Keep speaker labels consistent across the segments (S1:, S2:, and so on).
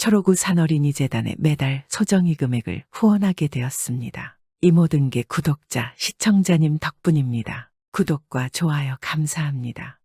S1: 초록우 산어린이재단에 매달 소정의 금액을 후원하게 되었습니다. 이 모든 게 구독자, 시청자님 덕분입니다. 구독과 좋아요 감사합니다.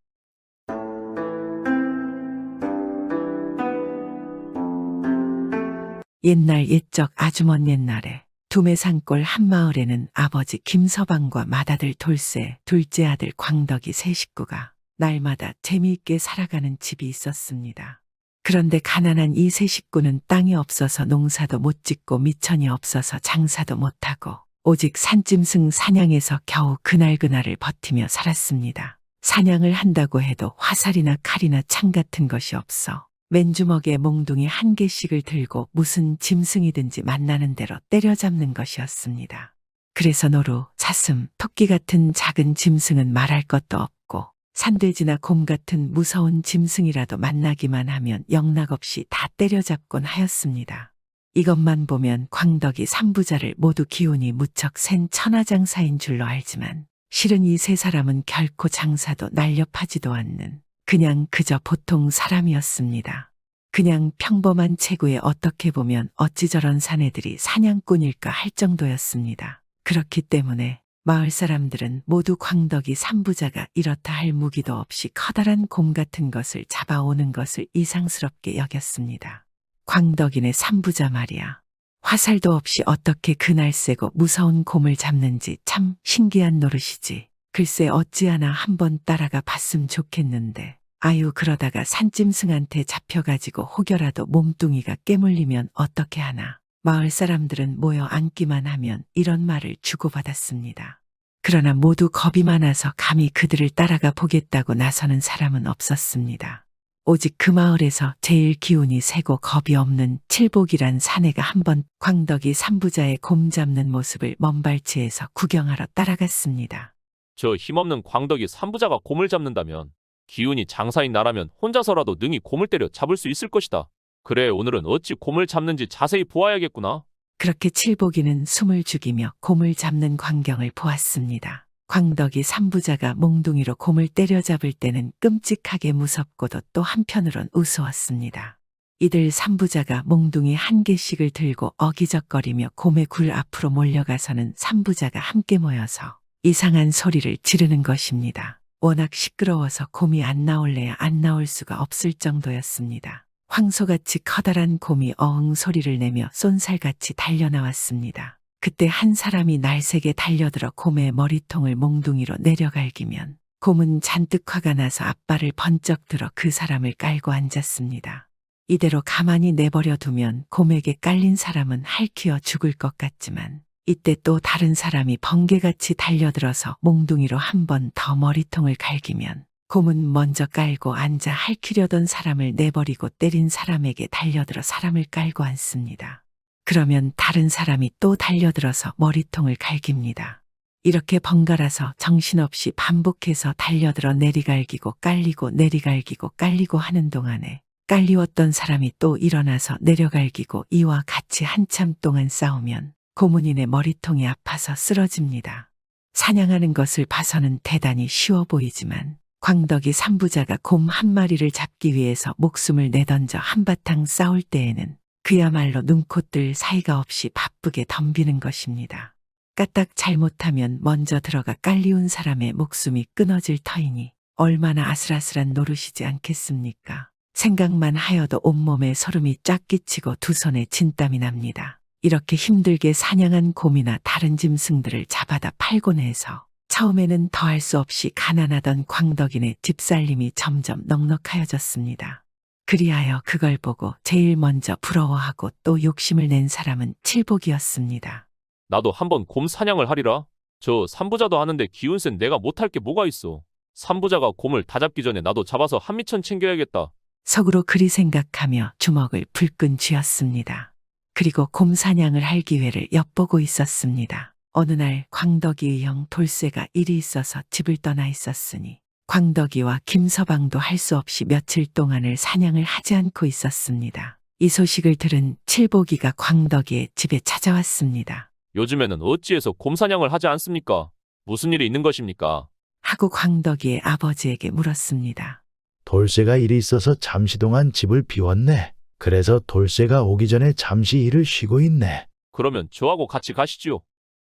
S1: 옛날 옛적 아주 먼 옛날에 두매산골 한마을에는 아버지 김서방과 맏아들 돌쇠, 둘째 아들 광덕이 세 식구가 날마다 재미있게 살아가는 집이 있었습니다. 그런데 가난한 이 세 식구는 땅이 없어서 농사도 못 짓고 미천이 없어서 장사도 못하고 오직 산짐승 사냥에서 겨우 그날그날을 버티며 살았습니다. 사냥을 한다고 해도 화살이나 칼이나 창 같은 것이 없어 맨주먹에 몽둥이 한 개씩을 들고 무슨 짐승이든지 만나는 대로 때려잡는 것이었습니다. 그래서 노루, 사슴, 토끼 같은 작은 짐승은 말할 것도 없고 산돼지나 곰 같은 무서운 짐승이라도 만나기만 하면 영락없이 다 때려잡곤 하였습니다. 이것만 보면 광덕이 삼부자를 모두 기운이 무척 센 천하장사인 줄로 알지만 실은 이 세 사람은 결코 장사도 날렵하지도 않는 그냥 그저 보통 사람이었습니다. 그냥 평범한 체구에 어떻게 보면 어찌 저런 사내들이 사냥꾼일까 할 정도였습니다. 그렇기 때문에 마을 사람들은 모두 광덕이 삼부자가 이렇다 할 무기도 없이 커다란 곰 같은 것을 잡아오는 것을 이상스럽게 여겼습니다. 광덕이네 삼부자 말이야. 화살도 없이 어떻게 그날새고 무서운 곰을 잡는지 참 신기한 노릇이지. 글쎄 어찌하나 한번 따라가 봤음 좋겠는데 아유 그러다가 산짐승한테 잡혀가지고 혹여라도 몸뚱이가 깨물리면 어떻게 하나. 마을 사람들은 모여 앉기만 하면 이런 말을 주고받았습니다. 그러나 모두 겁이 많아서 감히 그들을 따라가 보겠다고 나서는 사람은 없었습니다. 오직 그 마을에서 제일 기운이 세고 겁이 없는 칠복이란 사내가 한번 광덕이 삼부자의 곰 잡는 모습을 먼발치에서 구경하러 따라갔습니다.
S2: 저 힘없는 광덕이 삼부자가 곰을 잡는다면 기운이 장사인 나라면 혼자서라도 능히 곰을 때려 잡을 수 있을 것이다. 그래 오늘은 어찌 곰을 잡는지 자세히 보아야겠구나.
S1: 그렇게 칠복이는 숨을 죽이며 곰을 잡는 광경을 보았습니다. 광덕이 삼부자가 몽둥이로 곰을 때려잡을 때는 끔찍하게 무섭고도 또 한편으론 우스웠습니다. 이들 삼부자가 몽둥이 한 개씩을 들고 어기적거리며 곰의 굴 앞으로 몰려가서는 삼부자가 함께 모여서 이상한 소리를 지르는 것입니다. 워낙 시끄러워서 곰이 안 나올래야 안 나올 수가 없을 정도였습니다. 황소같이 커다란 곰이 어흥 소리를 내며 쏜살같이 달려나왔습니다. 그때 한 사람이 날새게 달려들어 곰의 머리통을 몽둥이로 내려갈기면 곰은 잔뜩 화가 나서 앞발을 번쩍 들어 그 사람을 깔고 앉았습니다. 이대로 가만히 내버려 두면 곰에게 깔린 사람은 핥히어 죽을 것 같지만 이때 또 다른 사람이 번개같이 달려들어서 몽둥이로 한 번 더 머리통을 갈기면 곰은 먼저 깔고 앉아 핥히려던 사람을 내버리고 때린 사람에게 달려들어 사람을 깔고 앉습니다. 그러면 다른 사람이 또 달려들어서 머리통을 갈깁니다. 이렇게 번갈아서 정신없이 반복해서 달려들어 내리갈기고 깔리고 내리갈기고 깔리고 하는 동안에 깔리웠던 사람이 또 일어나서 내려갈기고 이와 같이 한참 동안 싸우면 고문인의 머리통이 아파서 쓰러집니다. 사냥하는 것을 봐서는 대단히 쉬워 보이지만 광덕이 삼부자가 곰 한 마리를 잡기 위해서 목숨을 내던져 한바탕 싸울 때에는 그야말로 눈코뜰 사이가 없이 바쁘게 덤비는 것입니다. 까딱 잘못하면 먼저 들어가 깔리운 사람의 목숨이 끊어질 터이니 얼마나 아슬아슬한 노릇이지 않겠습니까? 생각만 하여도 온몸에 소름이 쫙 끼치고 두 손에 진땀이 납니다. 이렇게 힘들게 사냥한 곰이나 다른 짐승들을 잡아다 팔곤 해서 처음에는 더할 수 없이 가난하던 광덕인의 집살림이 점점 넉넉하여졌습니다. 그리하여 그걸 보고 제일 먼저 부러워하고 또 욕심을 낸 사람은 칠복이었습니다.
S2: 나도 한번 곰 사냥을 하리라. 저 삼부자도 하는데 기운 센 내가 못할 게 뭐가 있어. 삼부자가 곰을 다 잡기 전에 나도 잡아서 한미천 챙겨야겠다.
S1: 속으로 그리 생각하며 주먹을 불끈 쥐었습니다. 그리고 곰 사냥을 할 기회를 엿보고 있었습니다. 어느 날 광덕이의 형 돌쇠가 일이 있어서 집을 떠나 있었으니 광덕이와 김서방도 할 수 없이 며칠 동안을 사냥을 하지 않고 있었습니다. 이 소식을 들은 칠복이가 광덕이의 집에 찾아왔습니다.
S2: 요즘에는 어찌해서 곰 사냥을 하지 않습니까? 무슨 일이 있는 것입니까?
S1: 하고 광덕이의 아버지에게 물었습니다.
S3: 돌쇠가 일이 있어서 잠시 동안 집을 비웠네. 그래서 돌쇠가 오기 전에 잠시 일을 쉬고 있네.
S2: 그러면 저하고 같이 가시지요.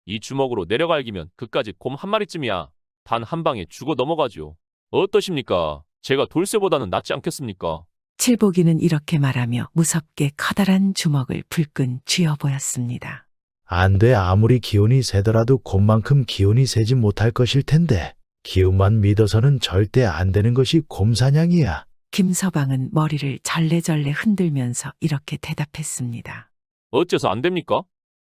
S2: 이 주먹으로 내려갈기면 그까지 곰 한 마리쯤이야. 단 한 방에 죽어 넘어가지요. 어떠십니까? 제가 돌쇠보다는 낫지 않겠습니까?
S1: 칠복이는 이렇게 말하며 무섭게 커다란 주먹을 불끈 쥐어 보였습니다.
S3: 안 돼. 아무리 기운이 세더라도 곰만큼 기운이 세지 못할 것일 텐데. 기운만 믿어서는 절대 안 되는 것이 곰사냥이야.
S1: 김서방은 머리를 절레절레 흔들면서 이렇게 대답했습니다.
S2: 어째서 안 됩니까?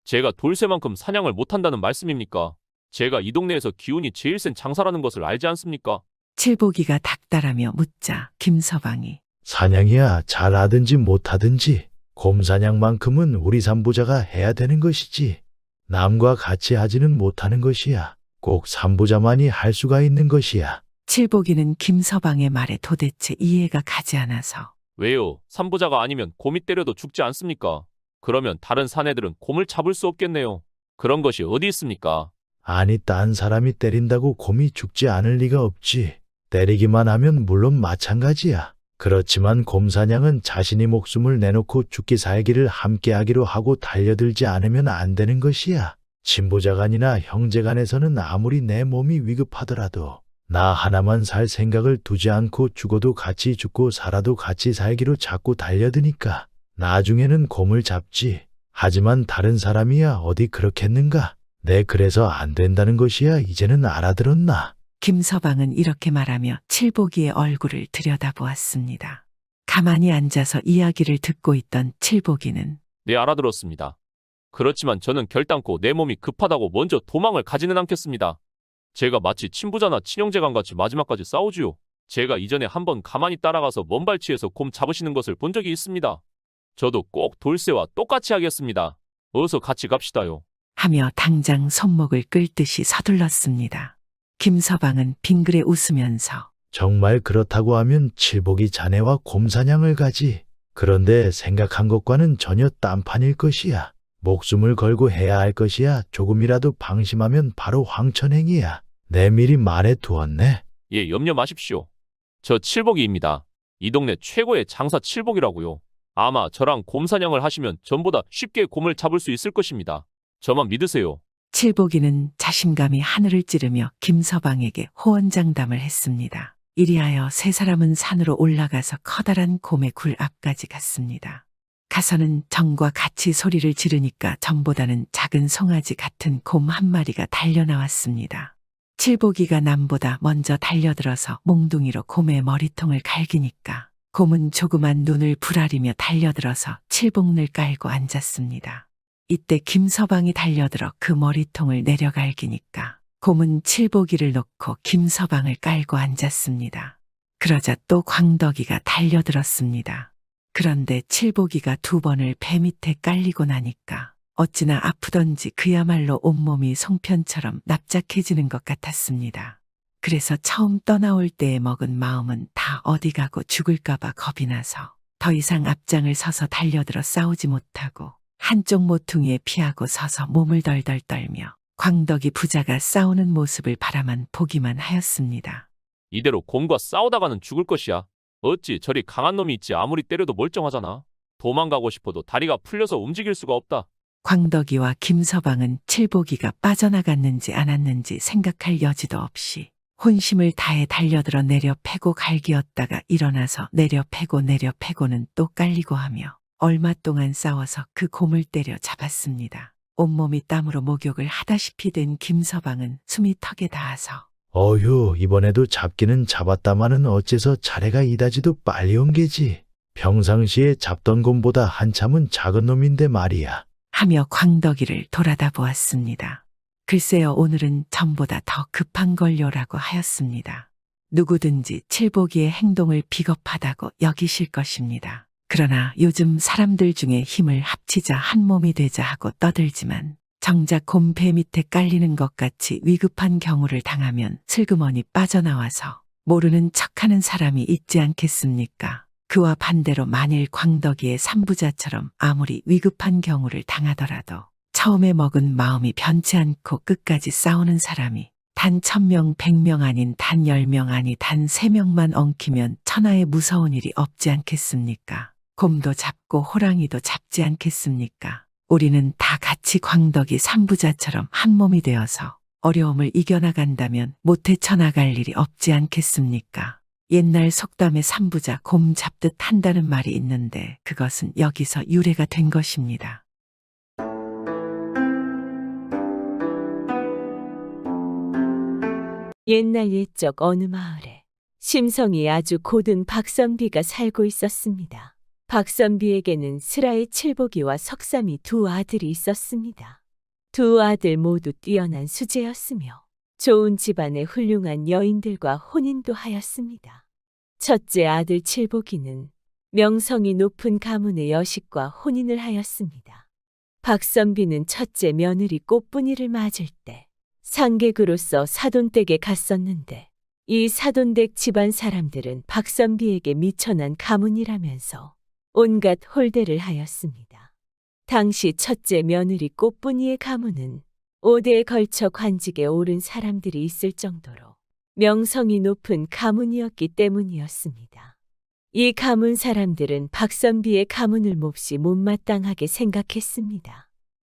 S2: 제가 돌쇠만큼 사냥을 못한다는 말씀입니까? 제가 이 동네에서 기운이 제일 센 장사라는 것을 알지 않습니까?
S1: 칠복이가 닥달하며 묻자 김서방이
S3: 사냥이야. 잘하든지 못하든지 곰사냥만큼은 우리 삼부자가 해야 되는 것이지. 남과 같이 하지는 못하는 것이야. 꼭 삼부자만이 할 수가 있는 것이야.
S1: 칠복이는 김서방의 말에 도대체 이해가 가지 않아서
S2: 왜요? 삼부자가 아니면 곰이 때려도 죽지 않습니까? 그러면 다른 사내들은 곰을 잡을 수 없겠네요. 그런 것이 어디 있습니까?
S3: 아니, 딴 사람이 때린다고 곰이 죽지 않을 리가 없지. 때리기만 하면 물론 마찬가지야. 그렇지만 곰사냥은 자신이 목숨을 내놓고 죽기 살기를 함께하기로 하고 달려들지 않으면 안 되는 것이야. 친부자간이나 형제간에서는 아무리 내 몸이 위급하더라도 나 하나만 살 생각을 두지 않고 죽어도 같이 죽고 살아도 같이 살기로 자꾸 달려드니까 나중에는 곰을 잡지. 하지만 다른 사람이야 어디 그렇겠는가? 내 그래서 안 된다는 것이야. 이제는 알아들었나?
S1: 김서방은 이렇게 말하며 칠복이의 얼굴을 들여다보았습니다. 가만히 앉아서 이야기를 듣고 있던 칠복이는
S2: 네, 알아들었습니다. 그렇지만 저는 결단코 내 몸이 급하다고 먼저 도망을 가지는 않겠습니다. 제가 마치 친부자나 친형제간 같이 마지막까지 싸우지요. 제가 이전에 한번 가만히 따라가서 먼발치에서 곰 잡으시는 것을 본 적이 있습니다. 저도 꼭 돌쇠와 똑같이 하겠습니다. 어서 같이 갑시다요.
S1: 하며 당장 손목을 끌듯이 서둘렀습니다. 김서방은 빙그레 웃으면서
S3: 정말 그렇다고 하면 칠복이 자네와 곰사냥을 가지. 그런데 생각한 것과는 전혀 딴판일 것이야. 목숨을 걸고 해야 할 것이야. 조금이라도 방심하면 바로 황천행이야. 내 미리 말해 두었네.
S2: 예, 염려 마십시오. 저 칠복이입니다. 이 동네 최고의 장사 칠복이라고요. 아마 저랑 곰 사냥을 하시면 전보다 쉽게 곰을 잡을 수 있을 것입니다. 저만 믿으세요.
S1: 칠복이는 자신감이 하늘을 찌르며 김서방에게 호언장담을 했습니다. 이리하여 세 사람은 산으로 올라가서 커다란 곰의 굴 앞까지 갔습니다. 가서는 정과 같이 소리를 지르니까 전보다는 작은 송아지 같은 곰 한 마리가 달려나왔습니다. 칠복이가 남보다 먼저 달려들어서 몽둥이로 곰의 머리통을 갈기니까 곰은 조그만 눈을 부라리며 달려들어서 칠복을 깔고 앉았습니다. 이때 김서방이 달려들어 그 머리통을 내려갈기니까 곰은 칠복이를 놓고 김서방을 깔고 앉았습니다. 그러자 또 광덕이가 달려들었습니다. 그런데 칠복이가 두 번을 배 밑에 깔리고 나니까 어찌나 아프던지 그야말로 온몸이 송편처럼 납작해지는 것 같았습니다. 그래서 처음 떠나올 때에 먹은 마음은 다 어디 가고 죽을까봐 겁이 나서 더 이상 앞장을 서서 달려들어 싸우지 못하고 한쪽 모퉁이에 피하고 서서 몸을 덜덜 떨며 광덕이 부자가 싸우는 모습을 바라만 보기만 하였습니다.
S2: 이대로 곰과 싸우다가는 죽을 것이야. 어찌 저리 강한 놈이 있지. 아무리 때려도 멀쩡하잖아. 도망가고 싶어도 다리가 풀려서 움직일 수가 없다.
S1: 광덕이와 김서방은 칠복이가 빠져나갔는지 않았는지 생각할 여지도 없이 혼심을 다해 달려들어 내려 패고 갈기었다가 일어나서 내려 패고는 또 깔리고 하며 얼마 동안 싸워서 그 곰을 때려 잡았습니다. 온몸이 땀으로 목욕을 하다시피 된 김서방은 숨이 턱에 닿아서
S3: 어휴, 이번에도 잡기는 잡았다마는 어째서 차례가 이다지도 빨리 온 게지. 평상시에 잡던 곰보다 한참은 작은 놈인데 말이야.
S1: 하며 광덕이를 돌아다 보았습니다. 글쎄요, 오늘은 전보다 더 급한 걸요라고 하였습니다. 누구든지 칠복이의 행동을 비겁하다고 여기실 것입니다. 그러나 요즘 사람들 중에 힘을 합치자 한 몸이 되자 하고 떠들지만 정작 곰 배 밑에 깔리는 것 같이 위급한 경우를 당하면 슬그머니 빠져나와서 모르는 척하는 사람이 있지 않겠습니까? 그와 반대로 만일 광덕이의 삼부자처럼 아무리 위급한 경우를 당하더라도 처음에 먹은 마음이 변치 않고 끝까지 싸우는 사람이 단 1000명, 100명 아닌 단 10명 아니 단 3명만 엉키면 천하에 무서운 일이 없지 않겠습니까? 곰도 잡고 호랑이도 잡지 않겠습니까? 우리는 다 같이 광덕이 삼부자처럼 한 몸이 되어서 어려움을 이겨나간다면 못해 쳐나갈 일이 없지 않겠습니까? 옛날 속담에 삼부자 곰 잡듯 한다는 말이 있는데 그것은 여기서 유래가 된 것입니다.
S4: 옛날 옛적 어느 마을에 심성이 아주 고든 박선비가 살고 있었습니다. 박선비에게는 슬아의 칠복이와 석삼이 두 아들이 있었습니다. 두 아들 모두 뛰어난 수재였으며 좋은 집안의 훌륭한 여인들과 혼인도 하였습니다. 첫째 아들 칠복이는 명성이 높은 가문의 여식과 혼인을 하였습니다. 박선비는 첫째 며느리 꽃분이를 맞을 때 상객으로서 사돈댁에 갔었는데 이 사돈댁 집안 사람들은 박선비에게 미천한 가문이라면서 온갖 홀대를 하였습니다. 당시 첫째 며느리 꽃분이의 가문은 5대에 걸쳐 관직에 오른 사람들이 있을 정도로 명성이 높은 가문이었기 때문이었습니다. 이 가문 사람들은 박선비의 가문을 몹시 못마땅하게 생각했습니다.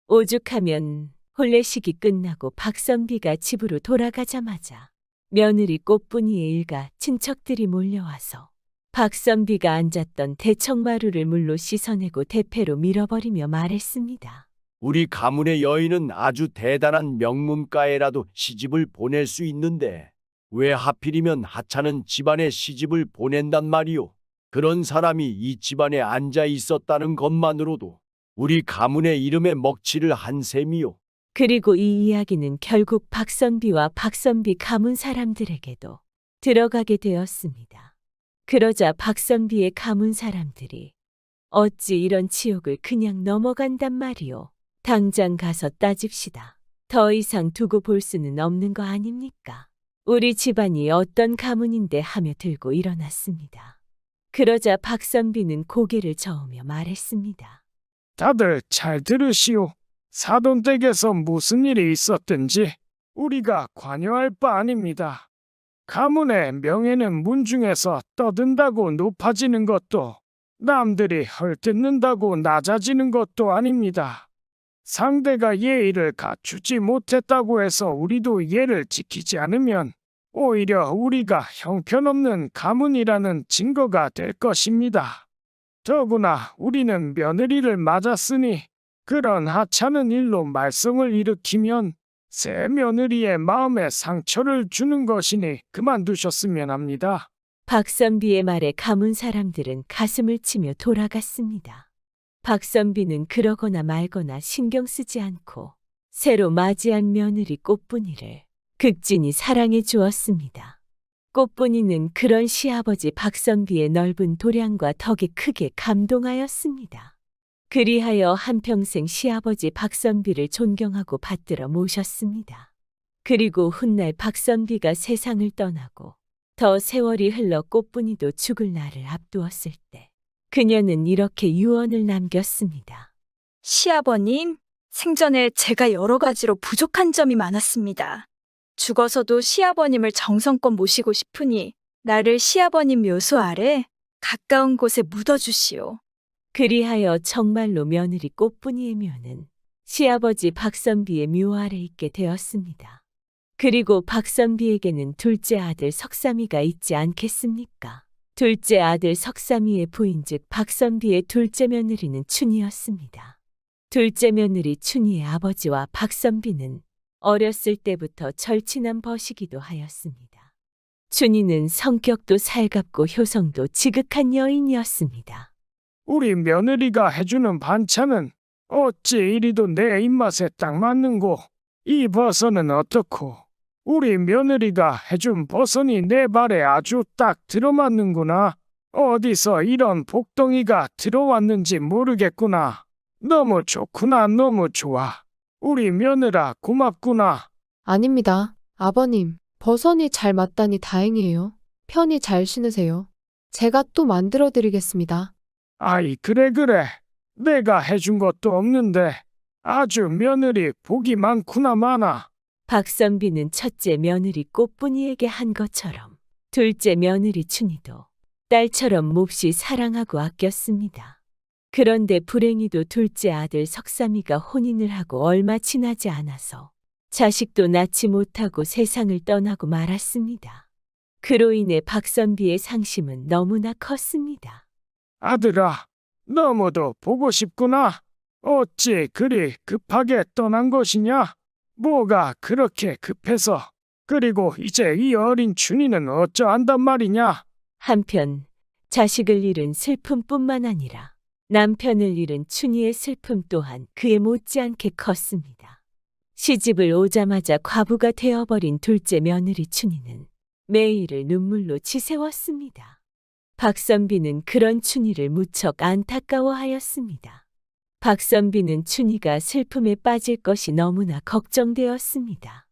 S4: 오죽하면 혼례식이 끝나고 박선비가 집으로 돌아가자마자 며느리 꽃분이의 일가 친척들이 몰려와서 박선비가 앉았던 대청마루를 물로 씻어내고 대패로 밀어버리며 말했습니다.
S5: 우리 가문의 여인은 아주 대단한 명문가에라도 시집을 보낼 수 있는데 왜 하필이면 하찮은 집안에 시집을 보낸단 말이오? 그런 사람이 이 집안에 앉아 있었다는 것만으로도 우리 가문의 이름에 먹칠을 한 셈이오.
S4: 그리고 이 이야기는 결국 박선비와 박선비 가문 사람들에게도 들어가게 되었습니다. 그러자 박선비의 가문 사람들이 어찌 이런 지옥을 그냥 넘어간단 말이오. 당장 가서 따집시다. 더 이상 두고 볼 수는 없는 거 아닙니까? 우리 집안이 어떤 가문인데 하며 들고 일어났습니다. 그러자 박선비는 고개를 저으며 말했습니다.
S6: 다들 잘 들으시오. 사돈댁에서 무슨 일이 있었든지 우리가 관여할 바 아닙니다. 가문의 명예는 문중에서 떠든다고 높아지는 것도 남들이 헐뜯는다고 낮아지는 것도 아닙니다. 상대가 예의를 갖추지 못했다고 해서 우리도 예를 지키지 않으면 오히려 우리가 형편없는 가문이라는 증거가 될 것입니다. 더구나 우리는 며느리를 맞았으니 그런 하찮은 일로 말썽을 일으키면 새 며느리의 마음에 상처를 주는 것이니 그만두셨으면 합니다.
S4: 박선비의 말에 가문 사람들은 가슴을 치며 돌아갔습니다. 박선비는 그러거나 말거나 신경 쓰지 않고 새로 맞이한 며느리 꽃분이를 극진히 사랑해 주었습니다. 꽃분이는 그런 시아버지 박선비의 넓은 도량과 덕에 크게 감동하였습니다. 그리하여 한평생 시아버지 박선비를 존경하고 받들어 모셨습니다. 그리고 훗날 박선비가 세상을 떠나고 더 세월이 흘러 꽃분이도 죽을 날을 앞두었을 때 그녀는 이렇게 유언을 남겼습니다.
S7: 시아버님, 생전에 제가 여러 가지로 부족한 점이 많았습니다. 죽어서도 시아버님을 정성껏 모시고 싶으니 나를 시아버님 묘소 아래 가까운 곳에 묻어주시오.
S4: 그리하여 정말로 며느리 꽃분이의 묘는 시아버지 박선비의 묘 아래 있게 되었습니다. 그리고 박선비에게는 둘째 아들 석삼이가 있지 않겠습니까? 둘째 아들 석삼이의 부인 즉 박선비의 둘째 며느리는 춘이었습니다. 둘째 며느리 춘이의 아버지와 박선비는 어렸을 때부터 절친한 버시기도 하였습니다. 춘이는 성격도 살갑고 효성도 지극한 여인이었습니다.
S6: 우리 며느리가 해주는 반찬은 어찌 이리도 내 입맛에 딱 맞는고 이 버섯은 어떻고 우리 며느리가 해준 버섯이 내 발에 아주 딱 들어맞는구나. 어디서 이런 복덩이가 들어왔는지 모르겠구나. 너무 좋구나. 너무 좋아. 우리 며느라 고맙구나.
S8: 아닙니다. 아버님, 버선이 잘 맞다니 다행이에요. 편히 잘 신으세요. 제가 또 만들어 드리겠습니다.
S6: 아이 그래. 내가 해준 것도 없는데 아주 며느리 복이 많구나 많아.
S4: 박선비는 첫째 며느리 꽃분이에게 한 것처럼 둘째 며느리 춘희도 딸처럼 몹시 사랑하고 아꼈습니다. 그런데 불행히도 둘째 아들 석삼이가 혼인을 하고 얼마 지나지 않아서 자식도 낳지 못하고 세상을 떠나고 말았습니다. 그로 인해 박선비의 상심은 너무나 컸습니다.
S6: 아들아, 너무도 보고 싶구나. 어찌 그리 급하게 떠난 것이냐? 뭐가 그렇게 급해서? 그리고 이제 이 어린 춘이는 어쩌한단 말이냐?
S4: 한편 자식을 잃은 슬픔뿐만 아니라 남편을 잃은 춘희의 슬픔 또한 그에 못지않게 컸습니다. 시집을 오자마자 과부가 되어버린 둘째 며느리 춘희는 매일을 눈물로 치새웠습니다. 박선비는 그런 춘희를 무척 안타까워하였습니다. 박선비는 춘희가 슬픔에 빠질 것이 너무나 걱정되었습니다.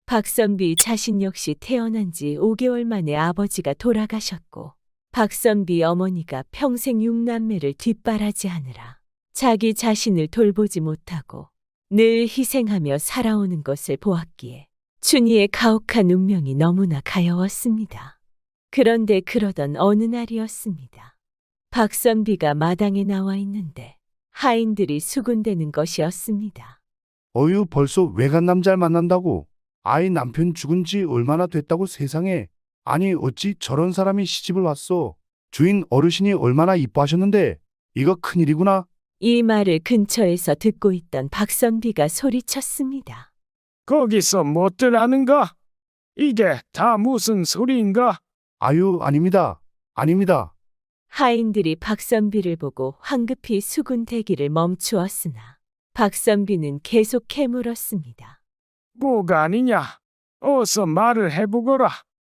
S4: 박선비 자신 역시 태어난 지 5개월 만에 아버지가 돌아가셨고 박선비 어머니가 평생 6남매를 뒷바라지하느라 자기 자신을 돌보지 못하고 늘 희생하며 살아오는 것을 보았기에 춘희의 가혹한 운명이 너무나 가여웠습니다. 그런데 그러던 어느 날이었습니다. 박선비가 마당에 나와 있는데 하인들이 수군대는 것이었습니다.
S9: 어유 벌써 외간 남자를 만난다고? 아이 남편 죽은 지 얼마나 됐다고 세상에. 아니 어찌 저런 사람이 시집을 왔어. 주인 어르신이 얼마나 이뻐하셨는데 이거 큰일이구나.
S4: 이 말을 근처에서 듣고 있던 박선비가 소리쳤습니다.
S6: 거기서 뭐들 하는가? 이게 다 무슨 소리인가?
S9: 아유 아닙니다. 아닙니다.
S4: 하인들이 박선비를 보고 황급히 수군대기를 멈추었으나 박선비는 계속 캐물었습니다.
S6: 뭐가 아니냐? 어서 말을 해보거라.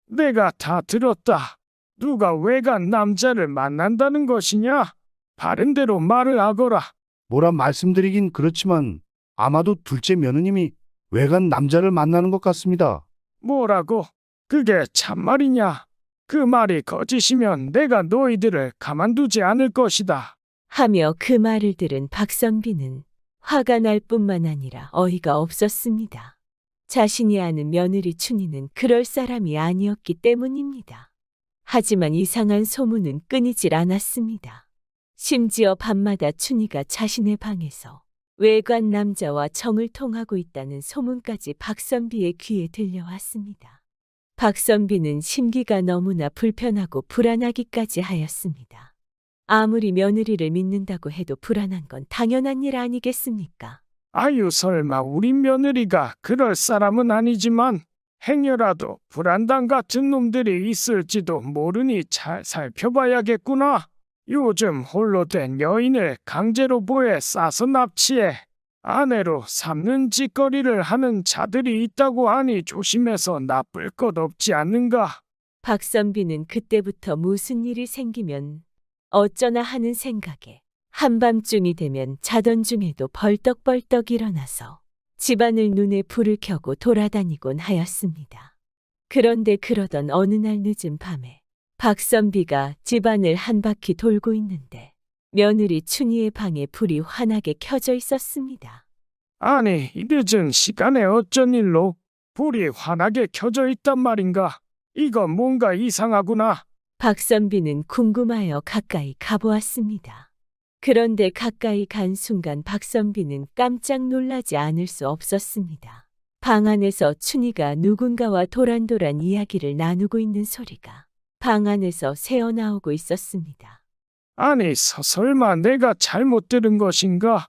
S6: 내가 다 들었다. 누가 외간 남자를 만난다는 것이냐? 바른 대로 말을 하거라.
S9: 뭐라 말씀드리긴 그렇지만 아마도 둘째 며느님이 외간 남자를 만나는 것 같습니다.
S6: 뭐라고? 그게 참말이냐? 그 말이 거짓이면 내가 너희들을 가만두지 않을 것이다.
S4: 하며 그 말을 들은 박선비는 화가 날 뿐만 아니라 어이가 없었습니다. 자신이 아는 며느리 춘희는 그럴 사람이 아니었기 때문입니다. 하지만 이상한 소문은 끊이질 않았습니다. 심지어 밤마다 춘희가 자신의 방에서 외간 남자와 정을 통하고 있다는 소문까지 박선비의 귀에 들려왔습니다. 박선비는 심기가 너무나 불편하고 불안하기까지 하였습니다. 아무리 며느리를 믿는다고 해도 불안한 건 당연한 일 아니겠습니까?
S6: 아유 설마 우리 며느리가 그럴 사람은 아니지만 행여라도 불안당 같은 놈들이 있을지도 모르니 잘 살펴봐야겠구나. 요즘 홀로 된 여인을 강제로 보에 싸서 납치해 아내로 삼는 짓거리를 하는 자들이 있다고 하니 조심해서 나쁠 것 없지 않는가?
S4: 박선비는 그때부터 무슨 일이 생기면 어쩌나 하는 생각에 한밤중이 되면 자던 중에도 벌떡벌떡 일어나서 집안을 눈에 불을 켜고 돌아다니곤 하였습니다. 그런데 그러던 어느 날 늦은 밤에 박선비가 집안을 한 바퀴 돌고 있는데 며느리 춘희의 방에 불이 환하게 켜져 있었습니다.
S6: 아니 이 늦은 시간에 어쩐 일로 불이 환하게 켜져 있단 말인가? 이거 뭔가 이상하구나.
S4: 박선비는 궁금하여 가까이 가보았습니다. 그런데 가까이 간 순간 박선비는 깜짝 놀라지 않을 수 없었습니다. 방 안에서 춘희가 누군가와 도란도란 이야기를 나누고 있는 소리가 방 안에서 새어나오고 있었습니다.
S6: 아니 설마 내가 잘못 들은 것인가?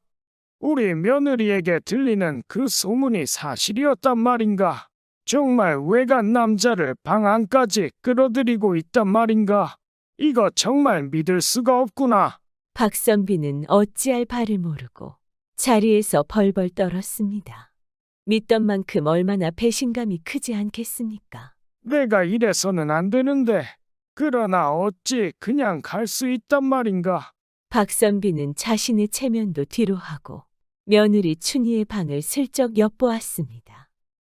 S6: 우리 며느리에게 들리는 그 소문이 사실이었단 말인가? 정말 외간 남자를 방 안까지 끌어들이고 있단 말인가? 이거 정말 믿을 수가 없구나.
S4: 박선비는 어찌할 바를 모르고 자리에서 벌벌 떨었습니다. 믿던 만큼 얼마나 배신감이 크지 않겠습니까?
S6: 내가 이래서는 안 되는데 그러나 어찌 그냥 갈 수 있단 말인가?
S4: 박선비는 자신의 체면도 뒤로 하고 며느리 춘희의 방을 슬쩍 엿보았습니다.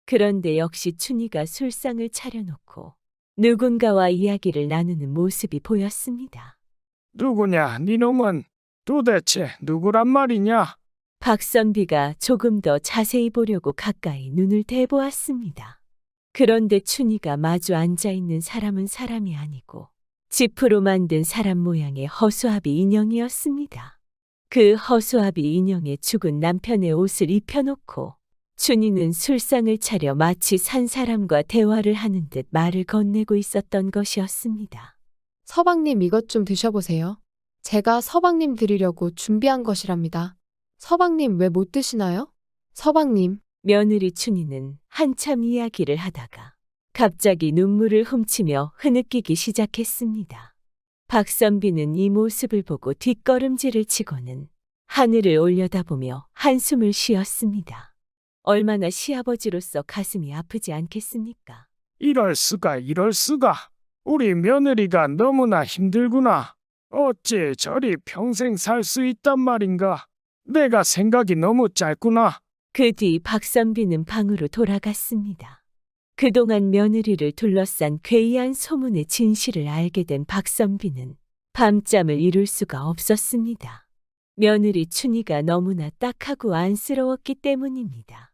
S4: 그런데 역시 춘희가 술상을 차려놓고 누군가와 이야기를 나누는 모습이 보였습니다.
S6: 누구냐, 니놈은 도대체 누구란 말이냐?
S4: 박선비가 조금 더 자세히 보려고 가까이 눈을 대보았습니다. 그런데 춘희가 마주 앉아있는 사람은 사람이 아니고 지프로 만든 사람 모양의 허수아비 인형이었습니다. 그 허수아비 인형에 죽은 남편의 옷을 입혀놓고 춘희는 술상을 차려 마치 산 사람과 대화를 하는 듯 말을 건네고 있었던 것이었습니다.
S8: 서방님 이것 좀 드셔보세요. 제가 서방님 드리려고 준비한 것이랍니다. 서방님 왜 못 드시나요? 서방님,
S4: 며느리 춘희는 한참 이야기를 하다가 갑자기 눈물을 훔치며 흐느끼기 시작했습니다. 박선비는 이 모습을 보고 뒷걸음질을 치고는 하늘을 올려다보며 한숨을 쉬었습니다. 얼마나 시아버지로서 가슴이 아프지 않겠습니까?
S6: 이럴 수가, 이럴 수가. 우리 며느리가 너무나 힘들구나. 어찌 저리 평생 살 수 있단 말인가. 내가 생각이 너무 짧구나.
S4: 그 뒤 박선비는 방으로 돌아갔습니다. 그동안 며느리를 둘러싼 괴이한 소문의 진실을 알게 된 박선비는 밤잠을 이룰 수가 없었습니다. 며느리 춘희가 너무나 딱하고 안쓰러웠기 때문입니다.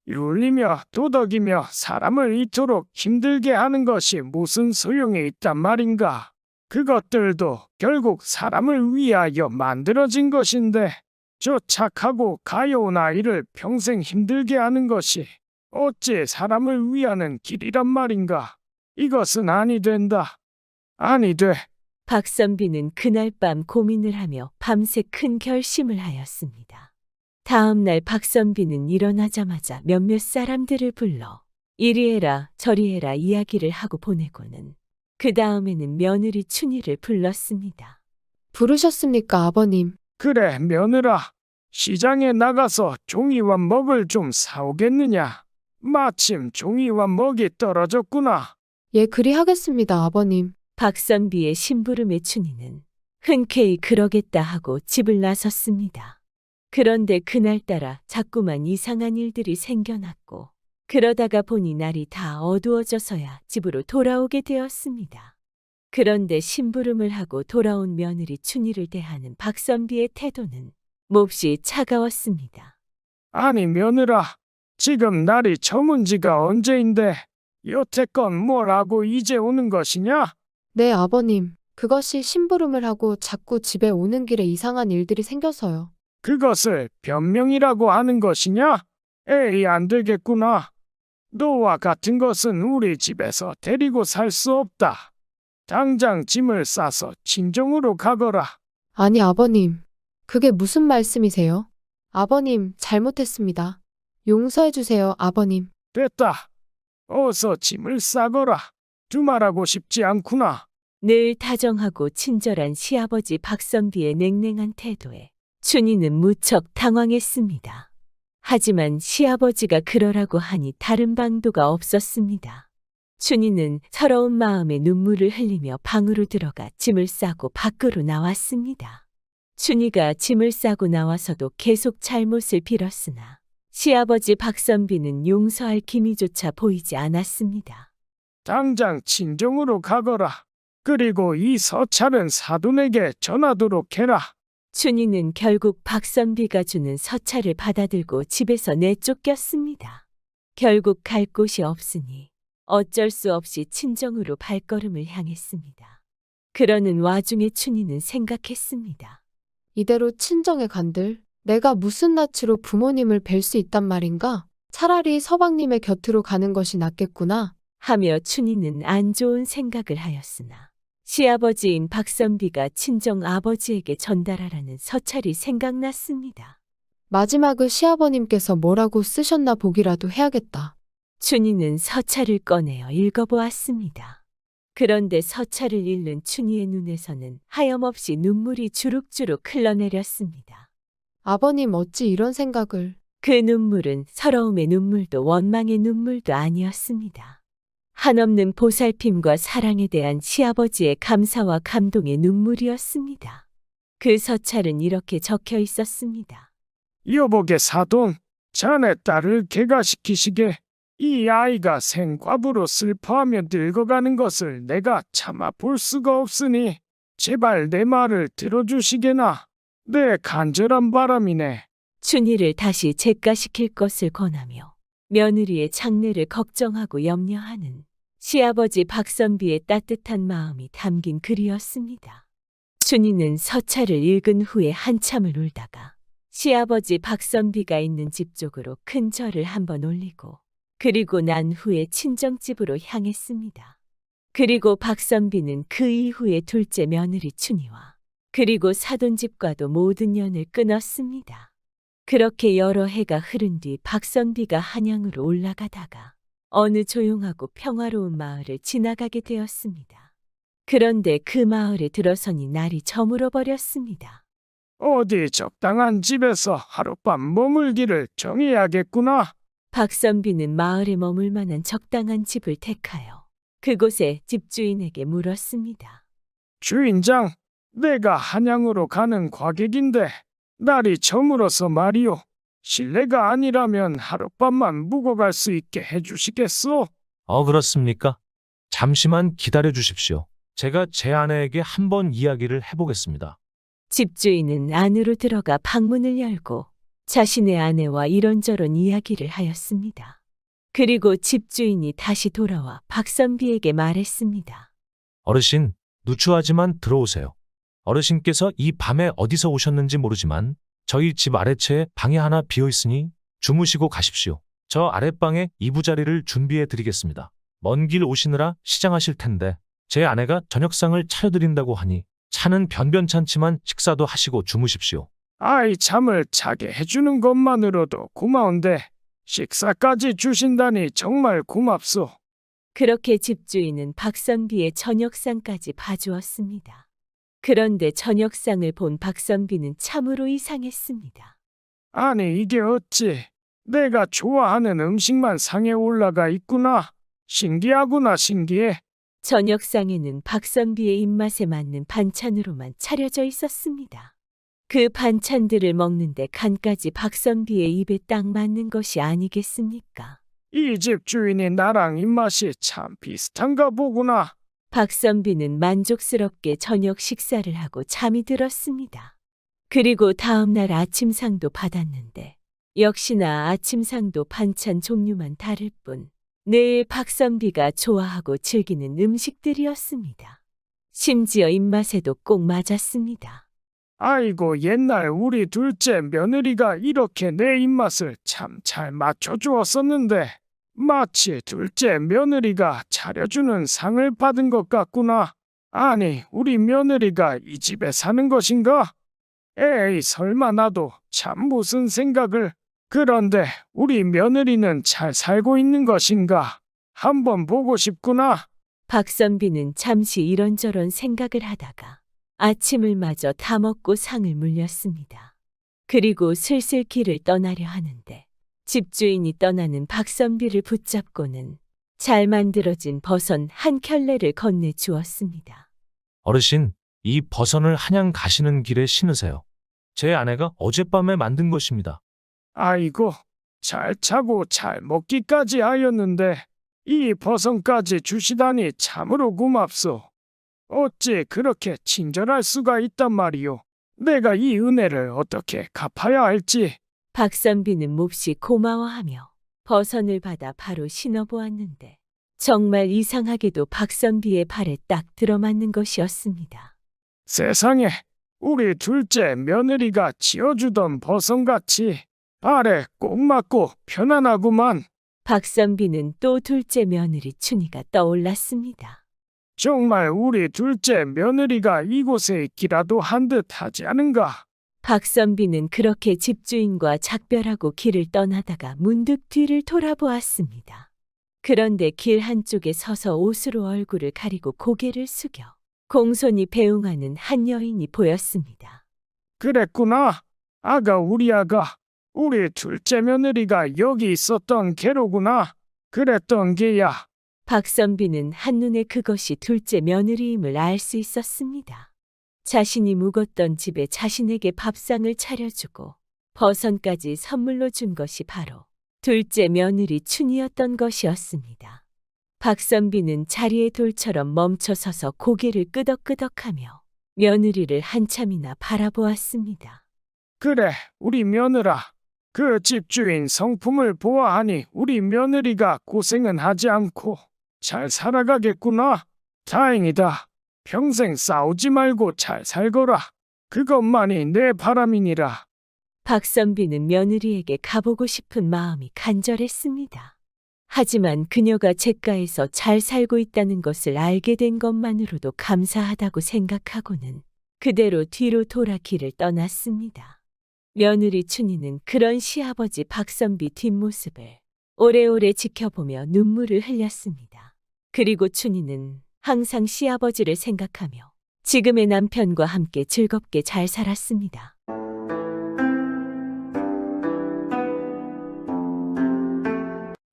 S6: 울리며 도덕이며 사람을 이토록 힘들게 하는 것이 무슨 소용이 있단 말인가. 그것들도 결국 사람을 위하여 만들어진 것인데 저 착하고 가여운 아이를 평생 힘들게 하는 것이 어찌 사람을 위하는 길이란 말인가. 이것은 아니 된다. 아니 돼.
S4: 박선비는 그날 밤 고민을 하며 밤새 큰 결심을 하였습니다. 다음 날 박선비는 일어나자마자 몇몇 사람들을 불러 이리 해라 저리 해라 이야기를 하고 보내고는 그 다음에는 며느리 춘희를 불렀습니다.
S8: 부르셨습니까, 아버님?
S6: 그래 며느라. 시장에 나가서 종이와 먹을 좀 사오겠느냐. 마침 종이와 먹이 떨어졌구나.
S8: 예, 그리하겠습니다, 아버님.
S4: 박선비의 심부름에 춘희는 흔쾌히 그러겠다 하고 집을 나섰습니다. 그런데 그날따라 자꾸만 이상한 일들이 생겨났고 그러다가 보니 날이 다 어두워져서야 집으로 돌아오게 되었습니다. 그런데 심부름을 하고 돌아온 며느리 춘희를 대하는 박선비의 태도는 몹시 차가웠습니다.
S6: 아니 며느라. 지금 날이 저문 지가 언제인데 여태껏 뭘 하고 이제 오는 것이냐?
S8: 네, 아버님. 그것이 심부름을 하고 자꾸 집에 오는 길에 이상한 일들이 생겨서요.
S6: 그것을 변명이라고 하는 것이냐? 에이 안 되겠구나. 너와 같은 것은 우리 집에서 데리고 살 수 없다. 당장 짐을 싸서 친정으로 가거라.
S8: 아니, 아버님. 그게 무슨 말씀이세요? 아버님, 잘못했습니다. 용서해 주세요, 아버님.
S6: 됐다. 어서 짐을 싸거라. 두말하고 싶지 않구나.
S4: 늘 다정하고 친절한 시아버지 박선비의 냉랭한 태도에 춘희는 무척 당황했습니다. 하지만 시아버지가 그러라고 하니 다른 방도가 없었습니다. 춘희는 서러운 마음에 눈물을 흘리며 방으로 들어가 짐을 싸고 밖으로 나왔습니다. 춘희가 짐을 싸고 나와서도 계속 잘못을 빌었으나 시아버지 박선비는 용서할 기미조차 보이지 않았습니다.
S6: 당장 친정으로 가거라. 그리고 이 서찰은 사돈에게 전하도록 해라.
S4: 춘희는 결국 박선비가 주는 서찰을 받아들고 집에서 내쫓겼습니다. 결국 갈 곳이 없으니 어쩔 수 없이 친정으로 발걸음을 향했습니다. 그러는 와중에 춘희는 생각했습니다.
S8: 이대로 친정에 간들 내가 무슨 낯으로 부모님을 뵐 수 있단 말인가? 차라리 서방님의 곁으로 가는 것이 낫겠구나.
S4: 하며 춘희는 안 좋은 생각을 하였으나 시아버지인 박선비가 친정 아버지에게 전달하라는 서찰이 생각났습니다.
S8: 마지막을 시아버님께서 뭐라고 쓰셨나 보기라도 해야겠다.
S4: 춘희는 서찰을 꺼내어 읽어보았습니다. 그런데 서찰을 읽는 춘희의 눈에서는 하염없이 눈물이 주룩주룩 흘러내렸습니다.
S8: 아버님 어찌 이런 생각을...
S4: 그 눈물은 서러움의 눈물도 원망의 눈물도 아니었습니다. 한없는 보살핌과 사랑에 대한 시아버지의 감사와 감동의 눈물이었습니다. 그 서찰은 이렇게 적혀 있었습니다.
S6: 여보게 사돈, 자네 딸을 개가시키시게. 이 아이가 생과부로 슬퍼하며 늙어가는 것을 내가 참아 볼 수가 없으니 제발 내 말을 들어주시게나. 내 간절한 바람이네.
S4: 춘희를 다시 재가시킬 것을 권하며 며느리의 장래를 걱정하고 염려하는 시아버지 박선비의 따뜻한 마음이 담긴 글이었습니다. 춘희는 서찰을 읽은 후에 한참을 울다가 시아버지 박선비가 있는 집 쪽으로 큰 절을 한번 올리고 그리고 난 후에 친정집으로 향했습니다. 그리고 박선비는 그 이후에 둘째 며느리 춘희와 그리고 사돈집과도 모든 연을 끊었습니다. 그렇게 여러 해가 흐른 뒤 박선비가 한양으로 올라가다가 어느 조용하고 평화로운 마을을 지나가게 되었습니다. 그런데 그 마을에 들어서니 날이 저물어 버렸습니다.
S6: 어디 적당한 집에서 하룻밤 머물기를 정해야겠구나.
S4: 박선비는 마을에 머물 만한 적당한 집을 택하여 그곳에 집주인에게 물었습니다.
S6: 주인장, 내가 한양으로 가는 과객인데 날이 저물어서 말이오. 실례가 아니라면 하룻밤만 묵어 갈 수 있게 해주시겠소?
S10: 그렇습니까? 잠시만 기다려 주십시오. 제가 제 아내에게 한번 이야기를 해보겠습니다.
S4: 집주인은 안으로 들어가 방문을 열고 자신의 아내와 이런저런 이야기를 하였습니다. 그리고 집주인이 다시 돌아와 박선비에게 말했습니다.
S10: 어르신, 누추하지만 들어오세요. 어르신께서 이 밤에 어디서 오셨는지 모르지만 저희 집 아래채에 방이 하나 비어 있으니 주무시고 가십시오. 저 아랫방에 이부자리를 준비해 드리겠습니다. 먼 길 오시느라 시장하실 텐데 제 아내가 저녁상을 차려드린다고 하니 차는 변변찮지만 식사도 하시고 주무십시오.
S6: 아이 잠을 자게 해주는 것만으로도 고마운데 식사까지 주신다니 정말 고맙소.
S4: 그렇게 집주인은 박선비의 저녁상까지 봐주었습니다. 그런데 저녁상을 본 박선비는 참으로 이상했습니다.
S6: 아니 이게 어찌 내가 좋아하는 음식만 상에 올라가 있구나. 신기하구나 신기해.
S4: 저녁상에는 박선비의 입맛에 맞는 반찬으로만 차려져 있었습니다. 그 반찬들을 먹는데 간까지 박선비의 입에 딱 맞는 것이 아니겠습니까?
S6: 이 집 주인이 나랑 입맛이 참 비슷한가 보구나.
S4: 박선비는 만족스럽게 저녁 식사를 하고 잠이 들었습니다. 그리고 다음 날 아침상도 받았는데 역시나 아침상도 반찬 종류만 다를 뿐 늘 박선비가 좋아하고 즐기는 음식들이었습니다. 심지어 입맛에도 꼭 맞았습니다.
S6: 아이고 옛날 우리 둘째 며느리가 이렇게 내 입맛을 참 잘 맞춰주었었는데 마치 둘째 며느리가 차려주는 상을 받은 것 같구나. 아니 우리 며느리가 이 집에 사는 것인가? 에이 설마 나도 참 무슨 생각을. 그런데 우리 며느리는 잘 살고 있는 것인가? 한번 보고 싶구나.
S4: 박선비는 잠시 이런저런 생각을 하다가 아침을 마저 다 먹고 상을 물렸습니다. 그리고 슬슬 길을 떠나려 하는데 집주인이 떠나는 박선비를 붙잡고는 잘 만들어진 버선 한 켤레를 건네 주었습니다.
S10: 어르신, 이 버선을 한양 가시는 길에 신으세요. 제 아내가 어젯밤에 만든 것입니다.
S6: 아이고 잘 차고 잘 먹기까지 하였는데 이 버선까지 주시다니 참으로 고맙소. 어찌 그렇게 친절할 수가 있단 말이오. 내가 이 은혜를 어떻게 갚아야 할지.
S4: 박선비는 몹시 고마워하며 버선을 받아 바로 신어보았는데 정말 이상하게도 박선비의 발에 딱 들어맞는 것이었습니다.
S6: 세상에 우리 둘째 며느리가 지어주던 버선같이 발에 꼭 맞고 편안하구만.
S4: 박선비는 또 둘째 며느리 춘희가 떠올랐습니다.
S6: 정말 우리 둘째 며느리가 이곳에 있기라도 한 듯 하지 않은가.
S4: 박선비는 그렇게 집주인과 작별하고 길을 떠나다가 문득 뒤를 돌아보았습니다. 그런데 길 한쪽에 서서 옷으로 얼굴을 가리고 고개를 숙여 공손히 배웅하는 한 여인이 보였습니다.
S6: 그랬구나. 우리 아가. 우리 둘째 며느리가 여기 있었던 게로구나. 그랬던 게야.
S4: 박선비는 한눈에 그것이 둘째 며느리임을 알 수 있었습니다. 자신이 묵었던 집에 자신에게 밥상을 차려주고 버선까지 선물로 준 것이 바로 둘째 며느리 춘이었던 것이었습니다. 박선비는 자리에 돌처럼 멈춰서서 고개를 끄덕끄덕하며 며느리를 한참이나 바라보았습니다.
S6: 그래, 우리 며느라. 그 집주인 성품을 보아하니 우리 며느리가 고생은 하지 않고 잘 살아가겠구나. 다행이다. 평생 싸우지 말고 잘 살거라. 그것만이 내 바람이니라.
S4: 박선비는 며느리에게 가보고 싶은 마음이 간절했습니다. 하지만 그녀가 잿가에서 잘 살고 있다는 것을 알게 된 것만으로도 감사하다고 생각하고는 그대로 뒤로 돌아 길을 떠났습니다. 며느리 춘희는 그런 시아버지 박선비 뒷모습을 오래오래 지켜보며 눈물을 흘렸습니다. 그리고 춘희는 항상 시아버지를 생각하며 지금의 남편과 함께 즐겁게 잘 살았습니다.